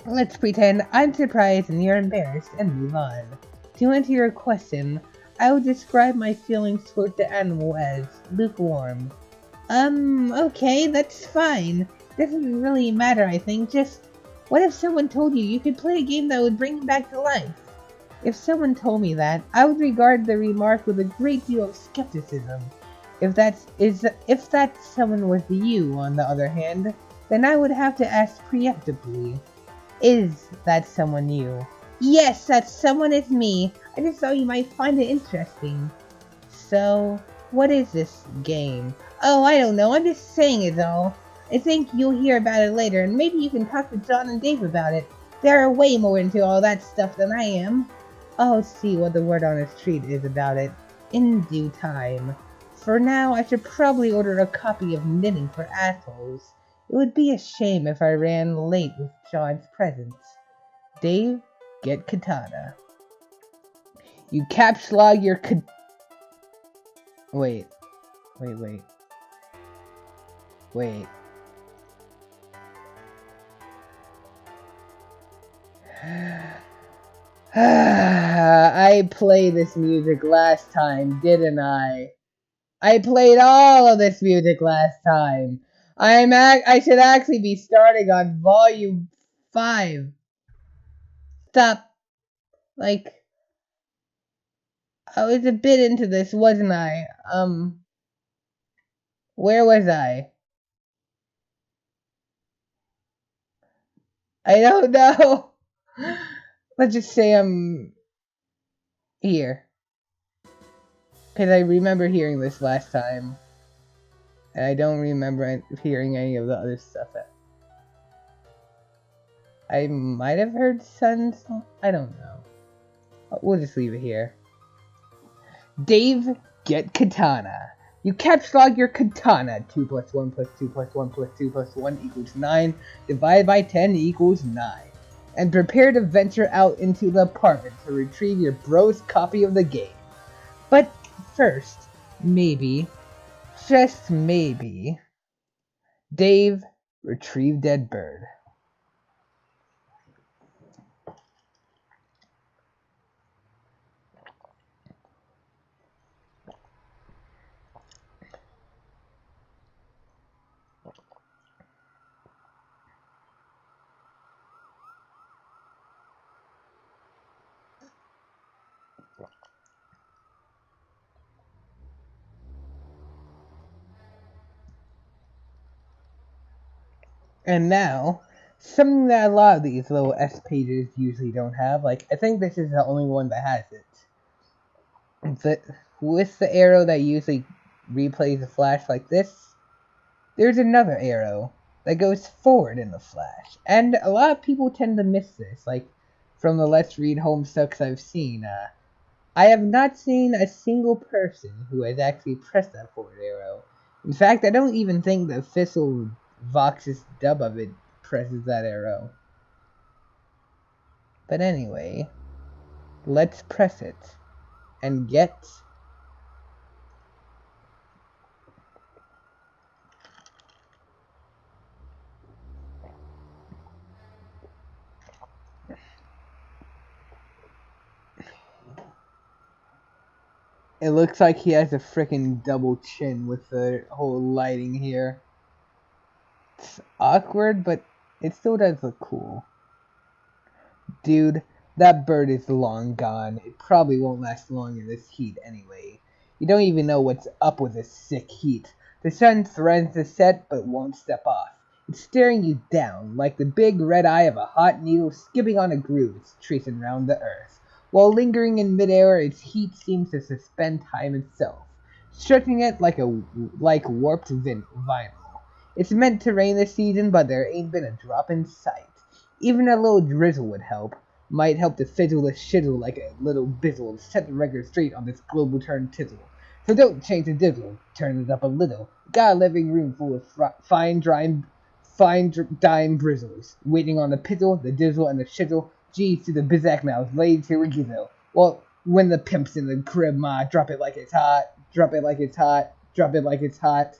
Let's pretend I'm surprised and you're embarrassed and move on. To answer your question, I would describe my feelings toward the animal as lukewarm. Okay, that's fine. Doesn't really matter, I think. Just, what if someone told you you could play a game that would bring him back to life? If someone told me that, I would regard the remark with a great deal of skepticism. If that someone was you, on the other hand, then I would have to ask preemptively, is that someone you? Yes, that someone is me. I just thought you might find it interesting. So, what is this game? Oh, I don't know. I'm just saying it all. I think you'll hear about it later, and maybe you can talk to John and Dave about it. They're way more into all that stuff than I am. I'll see what the word on the street is about it in due time. For now, I should probably order a copy of Knitting for Assholes. It would be a shame if I ran late with John's presents. Dave, get katana. You caps log your Wait. I played this music last time, didn't I? I played all of this music last time. I should actually be starting on volume 5. Stop. Like, I was a bit into this, wasn't I? Where was I? I don't know. Let's just say I'm here. Because I remember hearing this last time. And I don't remember hearing any of the other stuff. I might have heard Sun's. I don't know. We'll just leave it here. Dave, get katana. You caps log your katana. 2 plus 1 plus 2 plus 1 plus 2 plus 1 equals 9. Divided by 10 equals 9. And prepare to venture out into the apartment to retrieve your bro's copy of the game. But first, maybe, just maybe, Dave, retrieve dead bird. And now, something that a lot of these little S pages usually don't have, like, I think this is the only one that has it. With the arrow that usually replays a flash like this, there's another arrow that goes forward in the flash. And a lot of people tend to miss this, like, from the Let's Read Homestucks I've seen. I have not seen a single person who has actually pressed that forward arrow. In fact, I don't even think the official Vox's dub of it presses that arrow. But anyway, let's press it and get... It looks like he has a frickin' double chin with the whole lighting here. It's awkward, but it still does look cool. Dude, that bird is long gone. It probably won't last long in this heat anyway. You don't even know what's up with this sick heat. The sun threatens to set but won't step off. It's staring you down like the big red eye of a hot needle skipping on a groove it's tracing round the earth. While lingering in midair, its heat seems to suspend time itself, stretching it like warped vinyl. It's meant to rain this season, but there ain't been a drop in sight. Even a little drizzle would help. Might help to fizzle the shizzle like a little bizzle and set the record straight on this global turn tizzle. So don't change the dizzle, turn it up a little. Got a living room full of fine dime brizzles, waiting on the pizzle, the dizzle, and the shizzle. G's to the bizak mouth, laid to a gizzo. Well, when the pimp's in the crib, ma, drop it like it's hot, drop it like it's hot, drop it like it's hot.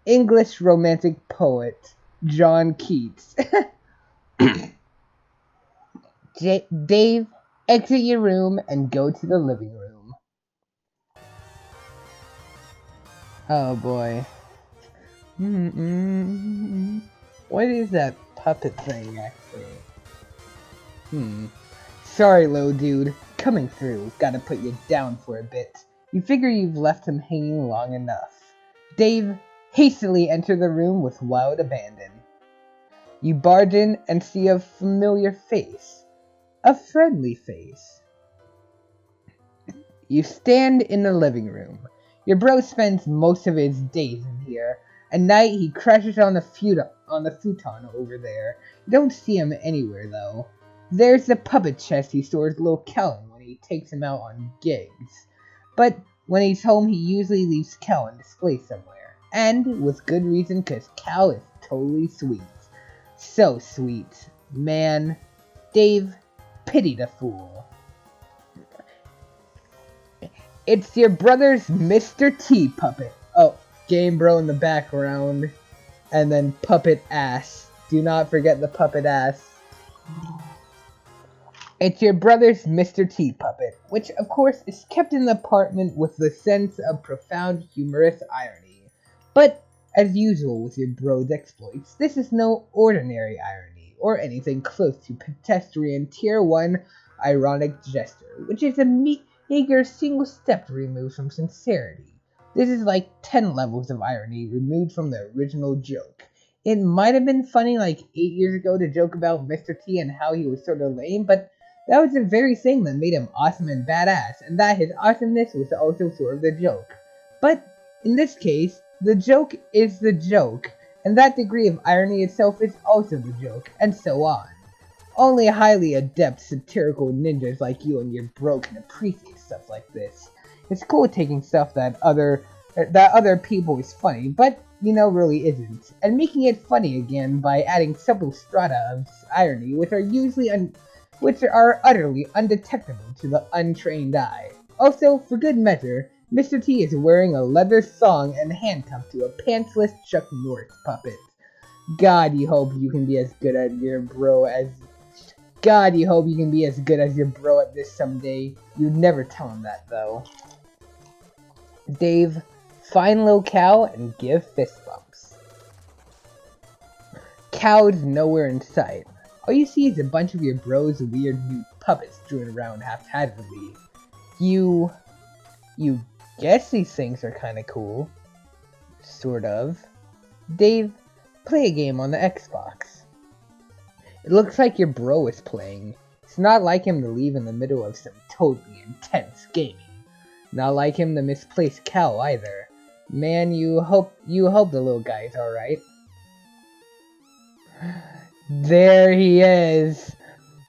English romantic poet, John Keats. Dave, exit your room and go to the living room. Oh boy. What is that puppet thing, actually? Sorry, little dude. Coming through. Gotta put you down for a bit. You figure you've left him hanging long enough. Dave hastily entered the room with wild abandon. You barge in and see a familiar face. A friendly face. You stand in the living room. Your bro spends most of his days in here. At night, he crashes on the futon over there. You don't see him anywhere, though. There's the puppet chest he stores little Cal in when he takes him out on gigs. But when he's home, he usually leaves Cal on display somewhere. And with good reason, because Cal is totally sweet. So sweet. Man. Dave, pity the fool. It's your brother's Mr. T puppet. Oh, Game Bro in the background. And then puppet ass. Do not forget the puppet ass. It's your brother's Mr. T puppet, which of course is kept in the apartment with the sense of profound humorous irony. But, as usual with your bro's exploits, this is no ordinary irony, or anything close to pedestrian Tier 1 ironic gesture, which is a meager single step removed from sincerity. This is like 10 levels of irony removed from the original joke. It might have been funny like 8 years ago to joke about Mr. T and how he was sort of lame, but that was the very thing that made him awesome and badass, and that his awesomeness was also sort of the joke. But, in this case, the joke is the joke, and that degree of irony itself is also the joke, and so on. Only highly adept satirical ninjas like you and your bro can appreciate stuff like this. It's cool taking stuff that other people is funny, but really isn't, and making it funny again by adding subtle strata of irony, which are utterly undetectable to the untrained eye. Also, for good measure, Mr. T is wearing a leather thong and handcuffed to a pantsless Chuck Norris puppet. God, you hope you can be as good as your bro at this someday. You'd never tell him that, though. Dave, find little Cal and give fist bumps. Cal's nowhere in sight. All you see is a bunch of your bro's weird new puppets strewn around haphazardly. You guess these things are kinda cool. Sort of. Dave, play a game on the Xbox. It looks like your bro is playing. It's not like him to leave in the middle of some totally intense gaming. Not like him to misplace Cal either. Man, you hope the little guy's alright. There he is.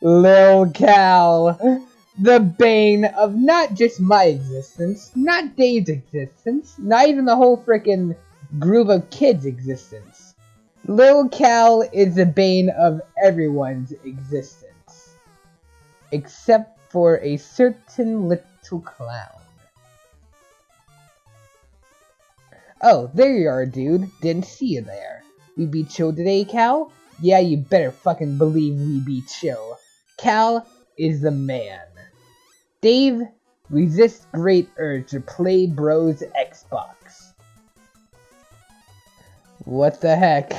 Lil Cal. The bane of not just my existence, not Dave's existence, not even the whole frickin' group of kids' existence. Lil Cal is the bane of everyone's existence. Except for a certain little clown. Oh, there you are, dude. Didn't see you there. We be chill today, Cal? Yeah, you better fucking believe we be chill. Cal is the man. Dave, resist great urge to play bros Xbox. What the heck?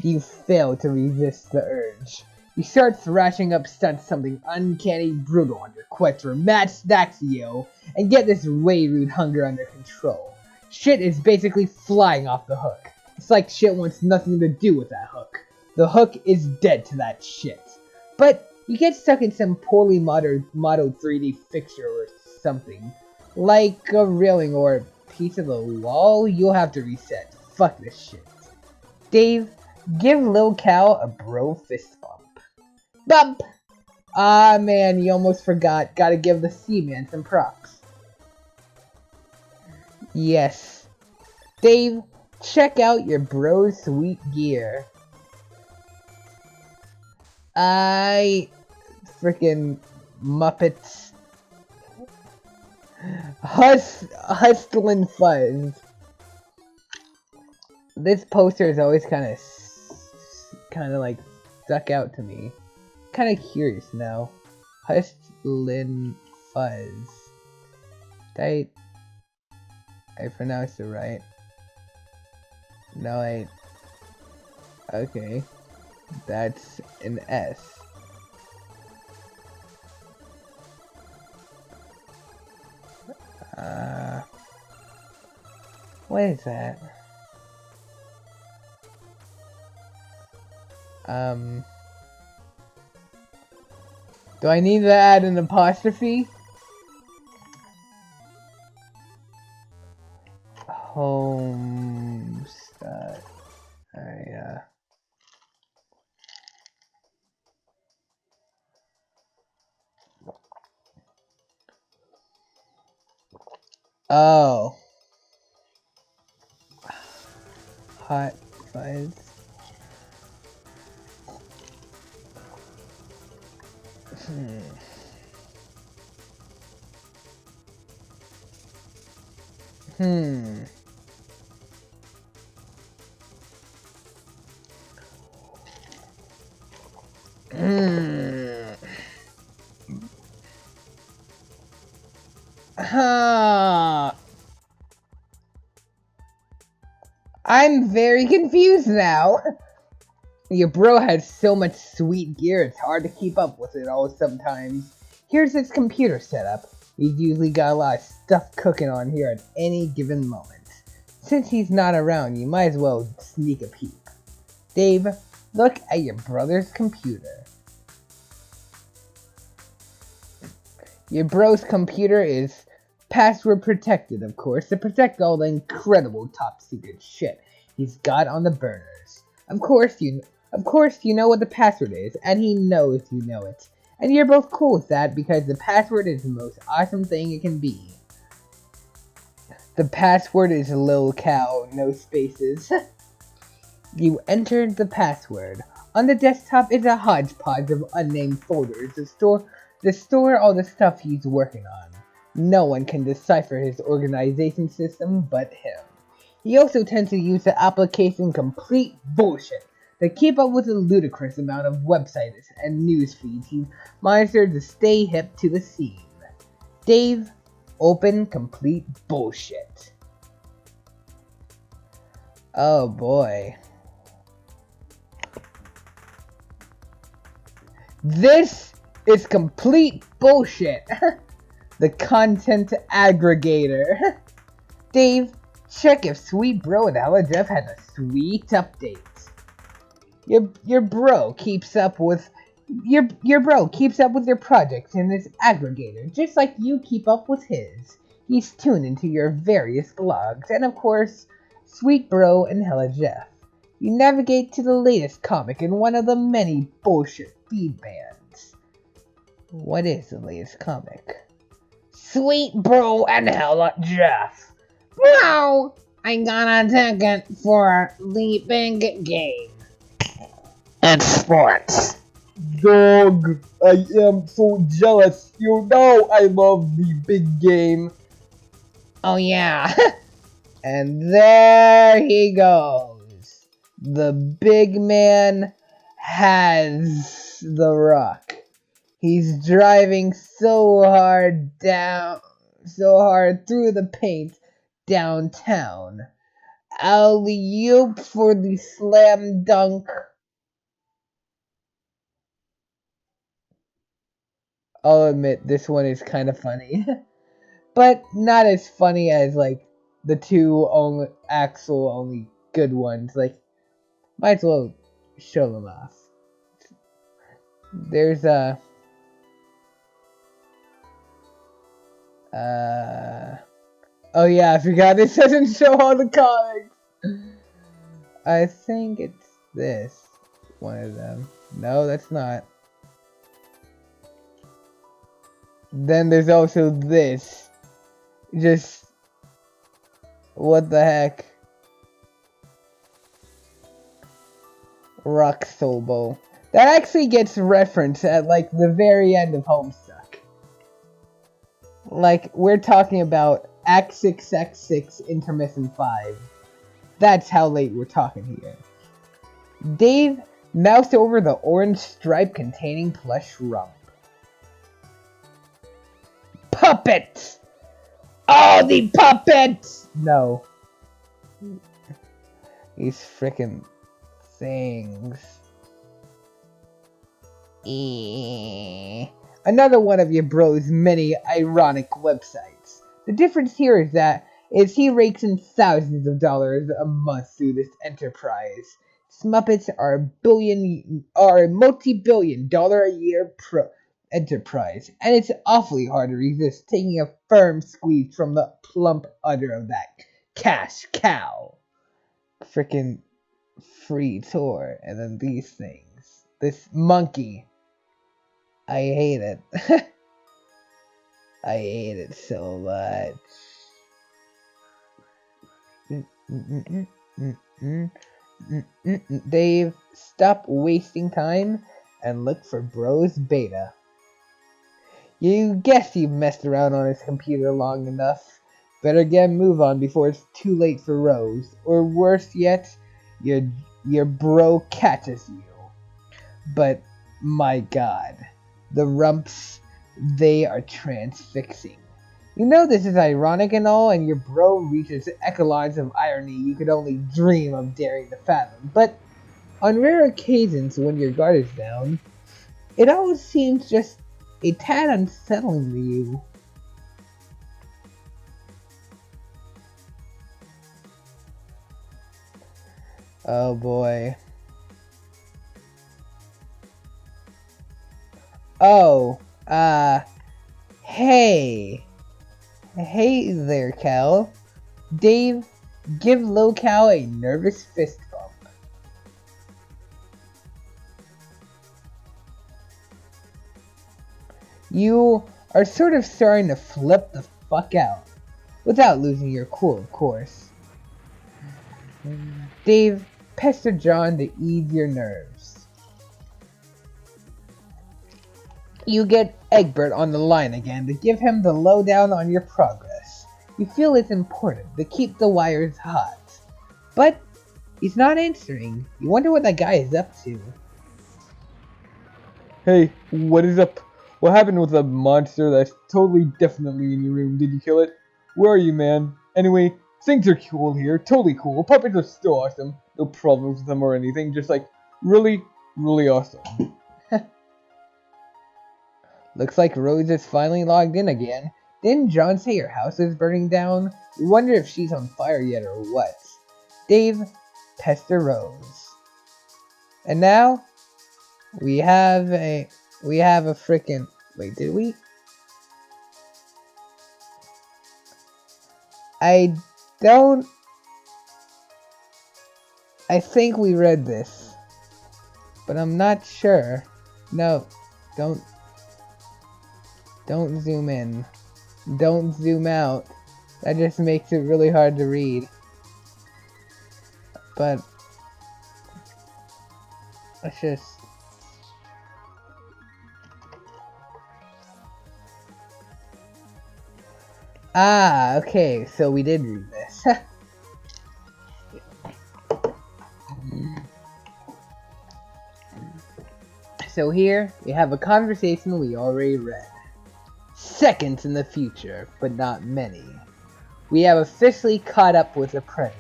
You fail to resist the urge. You start thrashing up stunts something uncanny brutal on your quest for match Daxio and get this Rereads hunger under control. Shit is basically flying off the hook. It's like shit wants nothing to do with that hook. The hook is dead to that shit. But you get stuck in some poorly modeled 3D fixture or something. Like a railing or a piece of the wall, you'll have to reset. Fuck this shit. Dave, give Lil Cal a bro fist bump. Bump! Ah man, you almost forgot. Gotta give the Seaman some props. Yes. Dave, check out your bro's sweet gear. Frickin' Muppets. Hustlin' Fuzz. This poster is always kind of like stuck out to me. Kind of curious now. Hustlin' Fuzz. I pronounced it right. No, okay. That's an S. What is that? Do I need to add an apostrophe? Homestuck. Oh. Hot fuzz. I'm very confused now. Your bro has so much sweet gear, it's hard to keep up with it all sometimes. Here's his computer setup. He's usually got a lot of stuff cooking on here at any given moment. Since he's not around, you might as well sneak a peek. Dave, look at your brother's computer. Your bro's computer is password protected, of course, to protect all the incredible top secret shit he's got on the burners. Of course you know what the password is, and he knows you know it. And you're both cool with that because the password is the most awesome thing it can be. The password is Lil Cal, no spaces. You entered the password. On the desktop is a hodgepodge of unnamed folders to store all the stuff he's working on. No one can decipher his organization system but him. He also tends to use the application Complete Bullshit to keep up with the ludicrous amount of websites and news feeds he monitors to stay hip to the scene. Dave, open Complete Bullshit. Oh boy. This is Complete Bullshit. The content aggregator. Dave, check if Sweet Bro and Lalondw has a sweet update. Your bro keeps up with your bro keeps up with your projects in his aggregator, just like you keep up with his. He's tuned into your various blogs, and of course, Sweet Bro and Lalondw. You navigate to the latest comic in one of the many bullshit feed bands. What is the latest comic? Sweet Bro and Lalondw. Wow! I got a ticket for the big game. And sports. Dog, I am so jealous. You know I love the big game. Oh yeah. And there he goes. The big man has the rock. He's driving so hard through the paint downtown. Alley-oop for the slam dunk. I'll admit this one is kind of funny. But not as funny as like the two only good ones. Like, might as well show them off. There's oh yeah, I forgot this doesn't show all the comics. I think it's this one of them. No, that's not. Then there's also this. Just what the heck? Rock Sobo. That actually gets referenced at like the very end of Homestuck. Like, we're talking about Act 6, Act 6, Intermission 5. That's how late we're talking here. Dave moused over the orange stripe containing plush rump. Puppet! Oh, the puppet! No. These frickin' things. Another one of your bro's many ironic websites. The difference here is he rakes in thousands of dollars a month through this enterprise. Smuppets are a multi-billion-dollar a year enterprise, and it's awfully hard to resist taking a firm squeeze from the plump udder of that cash cow. Frickin' free tour, and then these things. This monkey. I hate it. I hate it so much. Dave, stop wasting time and look for Bro's beta. You guess you've messed around on his computer long enough. Better get a move on before it's too late for Rose. Or worse yet, your bro catches you. But, my god. The rumps, they are transfixing. You know this is ironic and all, and your bro reaches echelons of irony you could only dream of daring to fathom. But, on rare occasions when your guard is down, it always seems just a tad unsettling to you. Oh boy. Oh, hey. Hey there, Cal. Dave, give Low Cal a nervous fist bump. You are sort of starting to flip the fuck out. Without losing your cool, of course. Dave, pester John to ease your nerves. You get Egbert on the line again to give him the lowdown on your progress. You feel it's important to keep the wires hot. But he's not answering. You wonder what that guy is up to. Hey, what is up? What happened with the monster that's totally definitely in your room? Did you kill it? Where are you, man? Anyway, things are cool here. Totally cool. Puppets are still awesome. No problems with them or anything. Just like, really, really awesome. Looks like Rose is finally logged in again. Didn't John say your house is burning down? We wonder if she's on fire yet or what. Dave, pester Rose. And now, we have a frickin'... Wait, did we? I think we read this. But I'm not sure. No, don't zoom in. Don't zoom out. That just makes it really hard to read. But let's just... Ah, okay, so we did read this. So here, we have a conversation we already read. Seconds in the future, but not many. We have officially caught up with the present.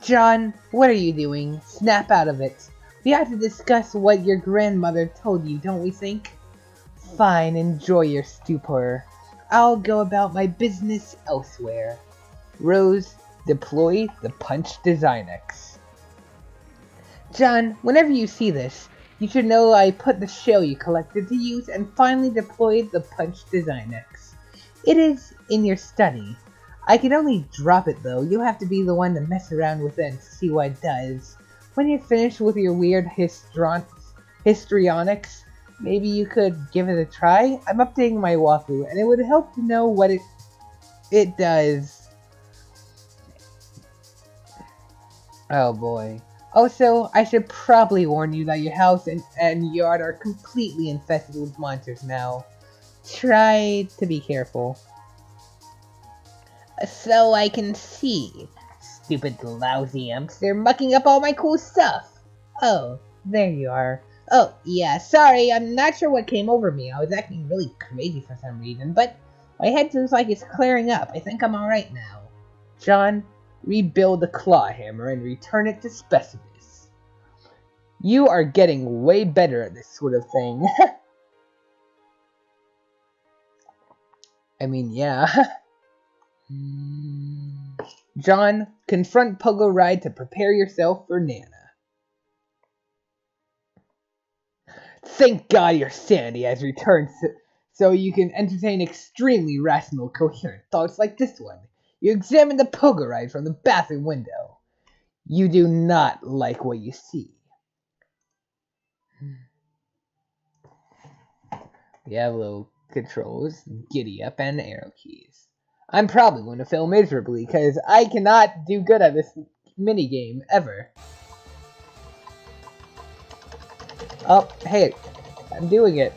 John, what are you doing? Snap out of it. We have to discuss what your grandmother told you, don't we think? Fine, enjoy your stupor. I'll go about my business elsewhere. Rose, deploy the Punch Design X. John, whenever you see this, you should know I put the shell you collected to use and finally deployed the Punch Design X. It is in your study. I can only drop it though. You'll have to be the one to mess around with it to see what it does. When you're finished with your weird histrionics, maybe you could give it a try? I'm updating my walkthrough and it would help to know what it does. Oh boy. Also, I should probably warn you that your house and yard are completely infested with monsters now. Try to be careful. So I can see. Stupid lousy imps, they're mucking up all my cool stuff. Oh, there you are. Oh, yeah, sorry, I'm not sure what came over me. I was acting really crazy for some reason, but my head feels like it's clearing up. I think I'm alright now. John, rebuild the claw hammer and return it to Specibus. You are getting way better at this sort of thing. I mean, yeah. John, confront Pogo Ride to prepare yourself for Nana. Thank God your sanity has returned so you can entertain extremely rational, coherent thoughts like this one. You examine the Pogo Ride from the bathroom window. You do not like what you see. We have little controls, giddy up, and arrow keys. I'm probably going to fail miserably because I cannot do good at this minigame ever. Oh, hey, I'm doing it.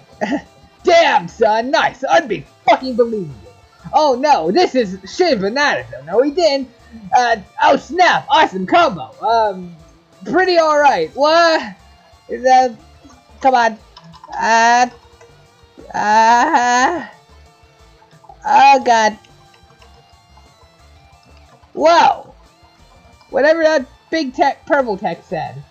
Damn, son, nice, fucking believable. Oh no, this is shit bananas. No, he didn't. Oh snap, awesome combo. Pretty alright. What? Come on. Oh god. Whoa! Whatever that big purple text said.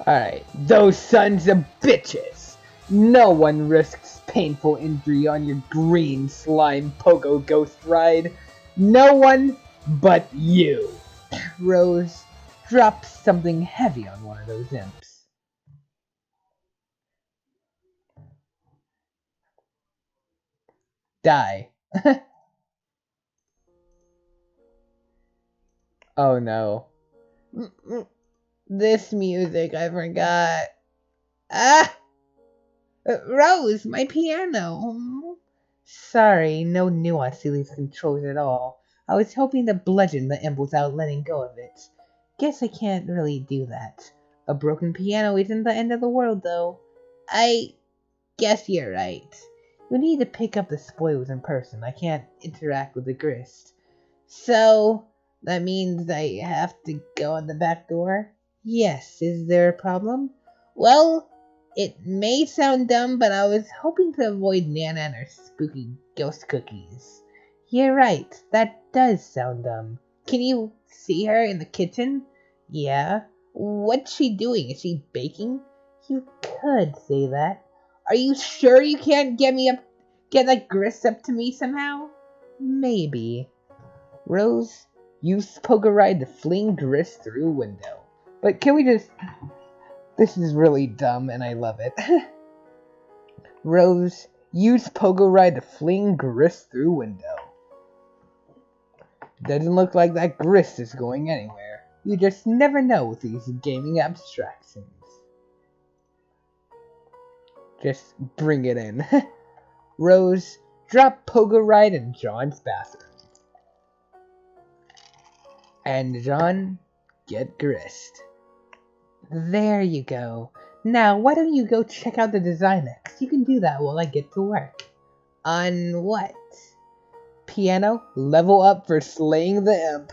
Alright, those sons of bitches! No one risks painful injury on your green slime pogo ghost ride. No one but you. Rose, drop something heavy on one of those imps. Die. Oh no. This music, I forgot. Ah! Rose, my piano. Sorry, no nuance to these controls at all. I was hoping to bludgeon the imp without letting go of it. Guess I can't really do that. A broken piano isn't the end of the world, though. I guess you're right. You need to pick up the spoils in person. I can't interact with the grist. So, that means I have to go in the back door? Yes, is there a problem? Well, it may sound dumb, but I was hoping to avoid Nana and her spooky ghost cookies. You're right, that does sound dumb. Can you see her in the kitchen? Yeah. What's she doing? Is she baking? You could say that. Are you sure you can't get that grist up to me somehow? Maybe. Rose used Pogo Ride to fling grist through a window. But can we just... This is really dumb and I love it. Rose used Pogo Ride to fling grist through window. Doesn't look like that grist is going anywhere. You just never know with these gaming abstractions. Just bring it in. Rose, drop Pogo Ride in John's bathroom. And John, get grist. There you go. Now, why don't you go check out the design X? You can do that while I get to work. On what? Piano, level up for slaying the imp.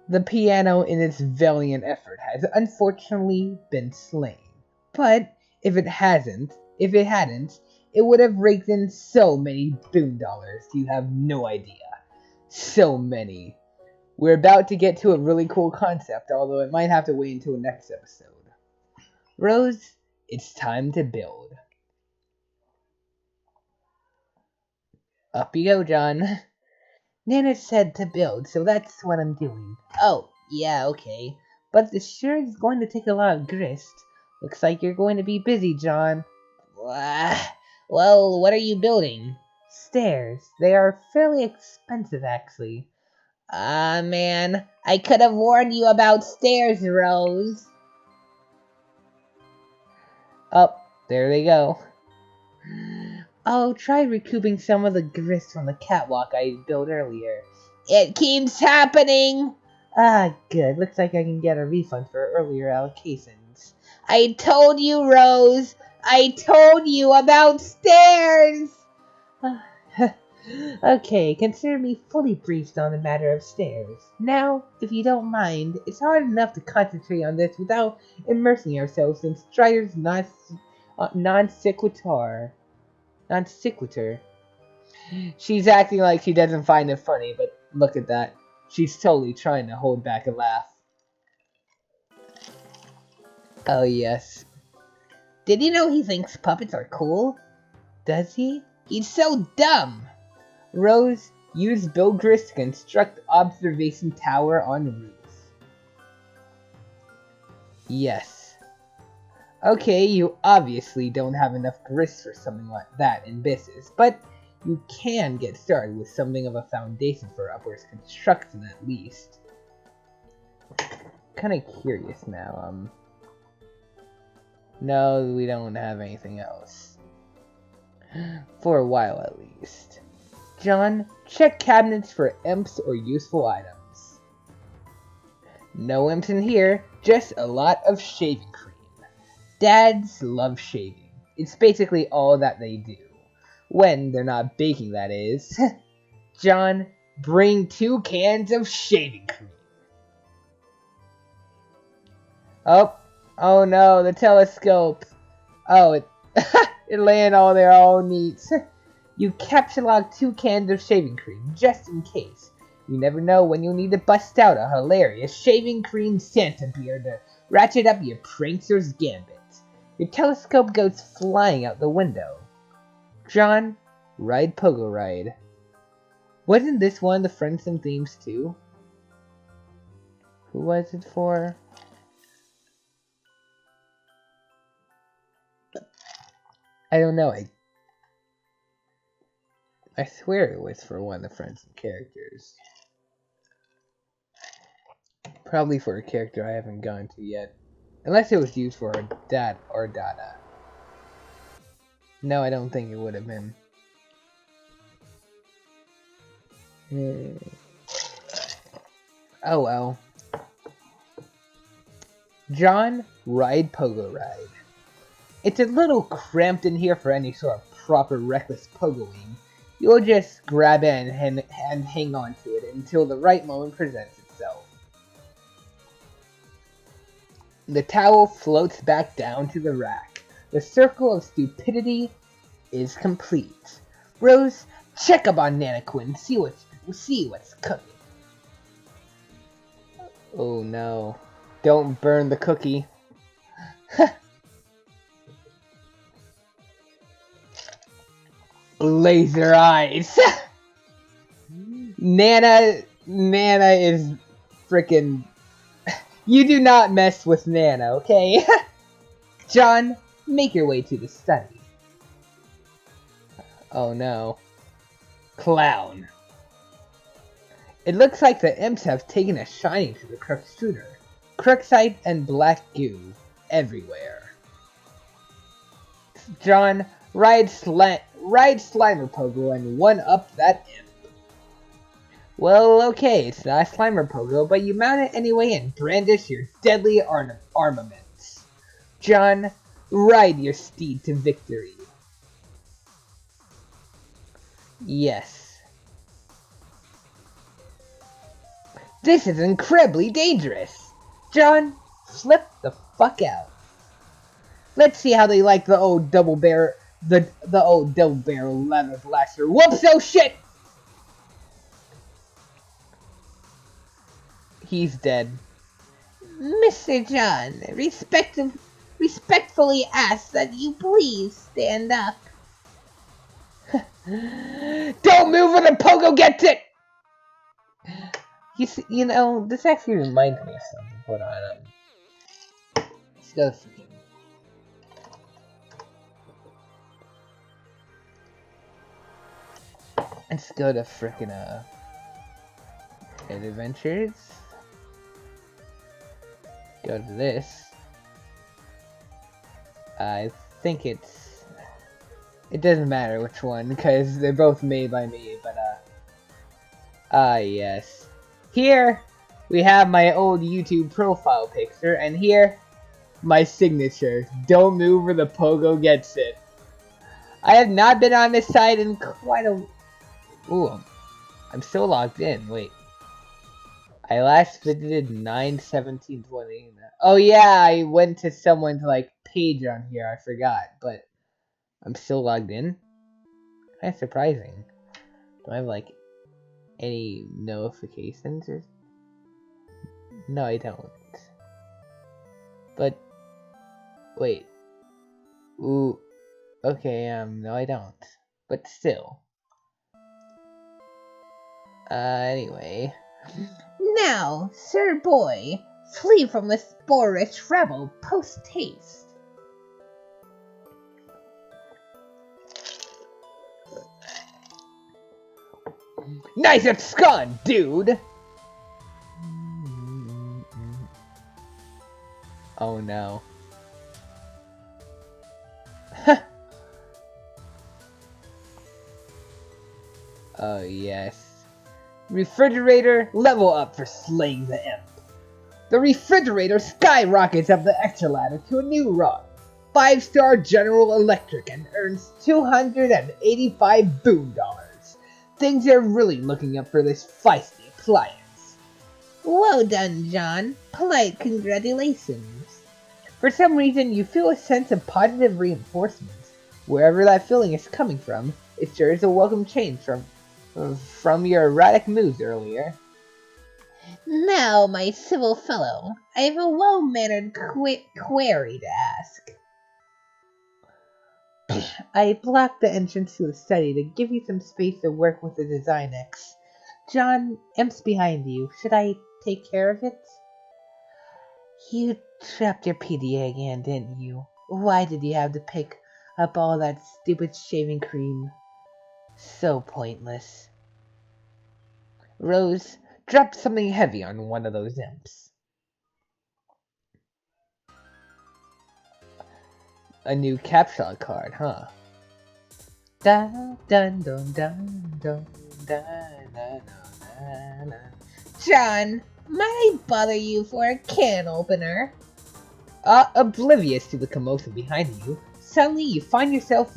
The piano, in its valiant effort, has unfortunately been slain. But if it hadn't, it would have raked in so many boondollars. You have no idea. So many. We're about to get to a really cool concept, although it might have to wait until next episode. Rose, it's time to build. Up you go, John. Nana said to build, so that's what I'm doing. Oh, yeah, okay. But this sure is going to take a lot of grist. Looks like you're going to be busy, John. Well, what are you building? Stairs. They are fairly expensive, actually. Ah, man. I could have warned you about stairs, Rose. Oh, there they go. I'll try recouping some of the grist from the catwalk I built earlier. It keeps happening! Ah, good. Looks like I can get a refund for earlier allocations. I told you, Rose! I told you about stairs! Okay, consider me fully briefed on the matter of stairs. Now, if you don't mind, it's hard enough to concentrate on this without immersing ourselves in Strider's non sequitur. She's acting like she doesn't find it funny, but look at that. She's totally trying to hold back a laugh. Oh, yes. Did you know he thinks puppets are cool? Does he? He's so dumb! Rose, use build grist to construct observation tower on roof. Yes. Okay, you obviously don't have enough grist for something like that in business, but you can get started with something of a foundation for upwards construction at least. Kinda curious now, No, we don't have anything else. For a while at least. John, check cabinets for imps or useful items. No imps in here, just a lot of shaving cream. Dads love shaving. It's basically all that they do. When they're not baking, that is. John, bring 2 cans of shaving cream. Oh no, the telescope. Oh, it landed all there all neat. You capsule out 2 cans of shaving cream, just in case. You never know when you'll need to bust out a hilarious shaving cream Santa beer to ratchet up your prankster's gambit. Your telescope goes flying out the window. John, ride Pogo Ride. Wasn't this one of the Friendsome themes too? Who was it for? I don't know. I swear it was for one of the Friendsome characters. Probably for a character I haven't gone to yet. Unless it was used for a dad or Dada. No, I don't think it would have been. Oh well. John, ride Pogo Ride. It's a little cramped in here for any sort of proper reckless pogoing. You'll just grab it and hang on to it until the right moment presents itself. The towel floats back down to the rack. The circle of stupidity is complete. Rose, check up on Nanaquin, see what's cooking. Oh no. Don't burn the cookie. Laser eyes. Nana is freaking. You do not mess with Nana, okay? John, make your way to the study. Oh no. Clown. It looks like the imps have taken a shining to the Crook's shooter. Crooksite and black goo everywhere. John, ride Slimer Pogo and one-up that imp. Well, okay, it's not a Slimer Pogo, but you mount it anyway and brandish your deadly armaments. John, ride your steed to victory. Yes. This is incredibly dangerous. John, flip the fuck out. Let's see how they like the old double barrel, the old double barrel leather blaster. Whoops! Oh shit! He's dead. Mr. John, respectfully ask that you please stand up. Don't move when the Pogo gets it! You know, this actually reminds me of something. Hold on. Let's go freaking. Let's go to freaking adventures. Go to this. I think it doesn't matter which one because they're both made by me. But yes. Here, we have my old YouTube profile picture, and here, my signature. Don't move or the Pogo gets it. I have not been on this site in quite a... Ooh, I'm still logged in. Wait. I last visited 9/17/20. Oh yeah, I went to someone's, like, page on here. I forgot, but I'm still logged in. Kind of surprising. Do I have, like, any notifications or... No, I don't. But wait. Ooh. Okay, no I don't. But still. Anyway. Now, sir boy, flee from the spore-rich rebel post-haste. Nice abscond, dude! Oh no. Oh yes. Refrigerator, level up for slaying the imp. The refrigerator skyrockets up the extra ladder to a new rung. 5-star General Electric and earns 285 boon dollars. Things are really looking up for this feisty appliance. Well done, John. Polite congratulations. For some reason, you feel a sense of positive reinforcement. Wherever that feeling is coming from, it sure is a welcome change from your erratic moves earlier. Now, my civil fellow, I have a well-mannered query to ask. I blocked the entrance to the study to give you some space to work with the Design X. John, Imp's behind you. Should I take care of it? You trapped your PDA again, didn't you? Why did you have to pick up all that stupid shaving cream? So pointless. Rose, drop something heavy on one of those imps. A new capsule card, huh? Dun dun dun dun dun dun dun dun. John, might I bother you for a can opener? Oblivious to the commotion behind you, suddenly you find yourself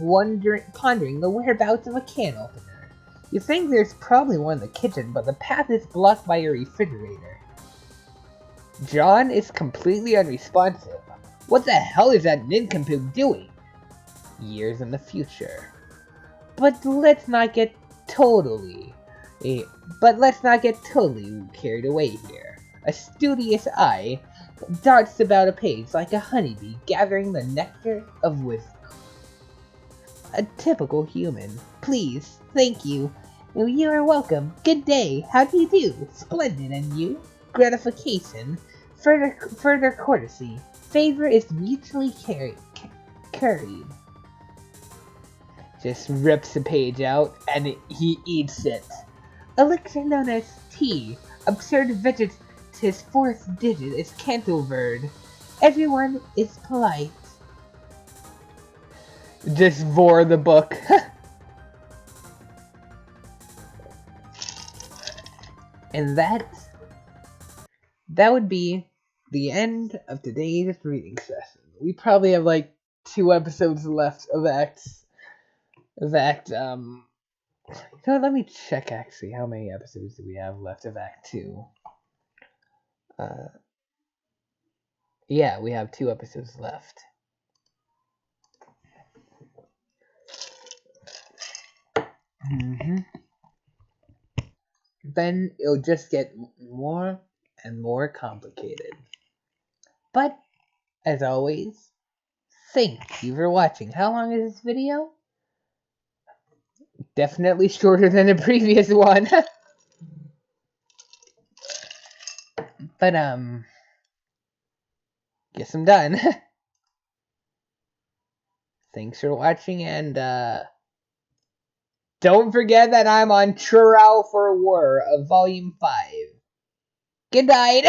pondering the whereabouts of a can opener. You think there's probably one in the kitchen, but the path is blocked by your refrigerator. John is completely unresponsive. What the hell is that nincompoop doing? Years in the future. But let's not get totally carried away here. A studious eye darts about a page like a honeybee gathering the nectar of wisdom. A typical human. Please, thank you. You are welcome. Good day. How do you do? Splendid, and you? Gratification. Further courtesy. Favor is mutually curried. Just rips a page out, and he eats it. Elixir known as tea. Absurd veget's fourth digit is cantilverd. Everyone is polite. Just vor the book. And that would be the end of today's reading session. We probably have like 2 episodes left of Act. Let me check actually how many episodes do we have left of Act 2. Yeah, we have 2 episodes left. Then it'll just get more and more complicated. But, as always, thank you for watching. How long is this video? Definitely shorter than the previous one. But, guess I'm done. Thanks for watching, and, don't forget that I'm on Trial for War of Volume 5. Good night!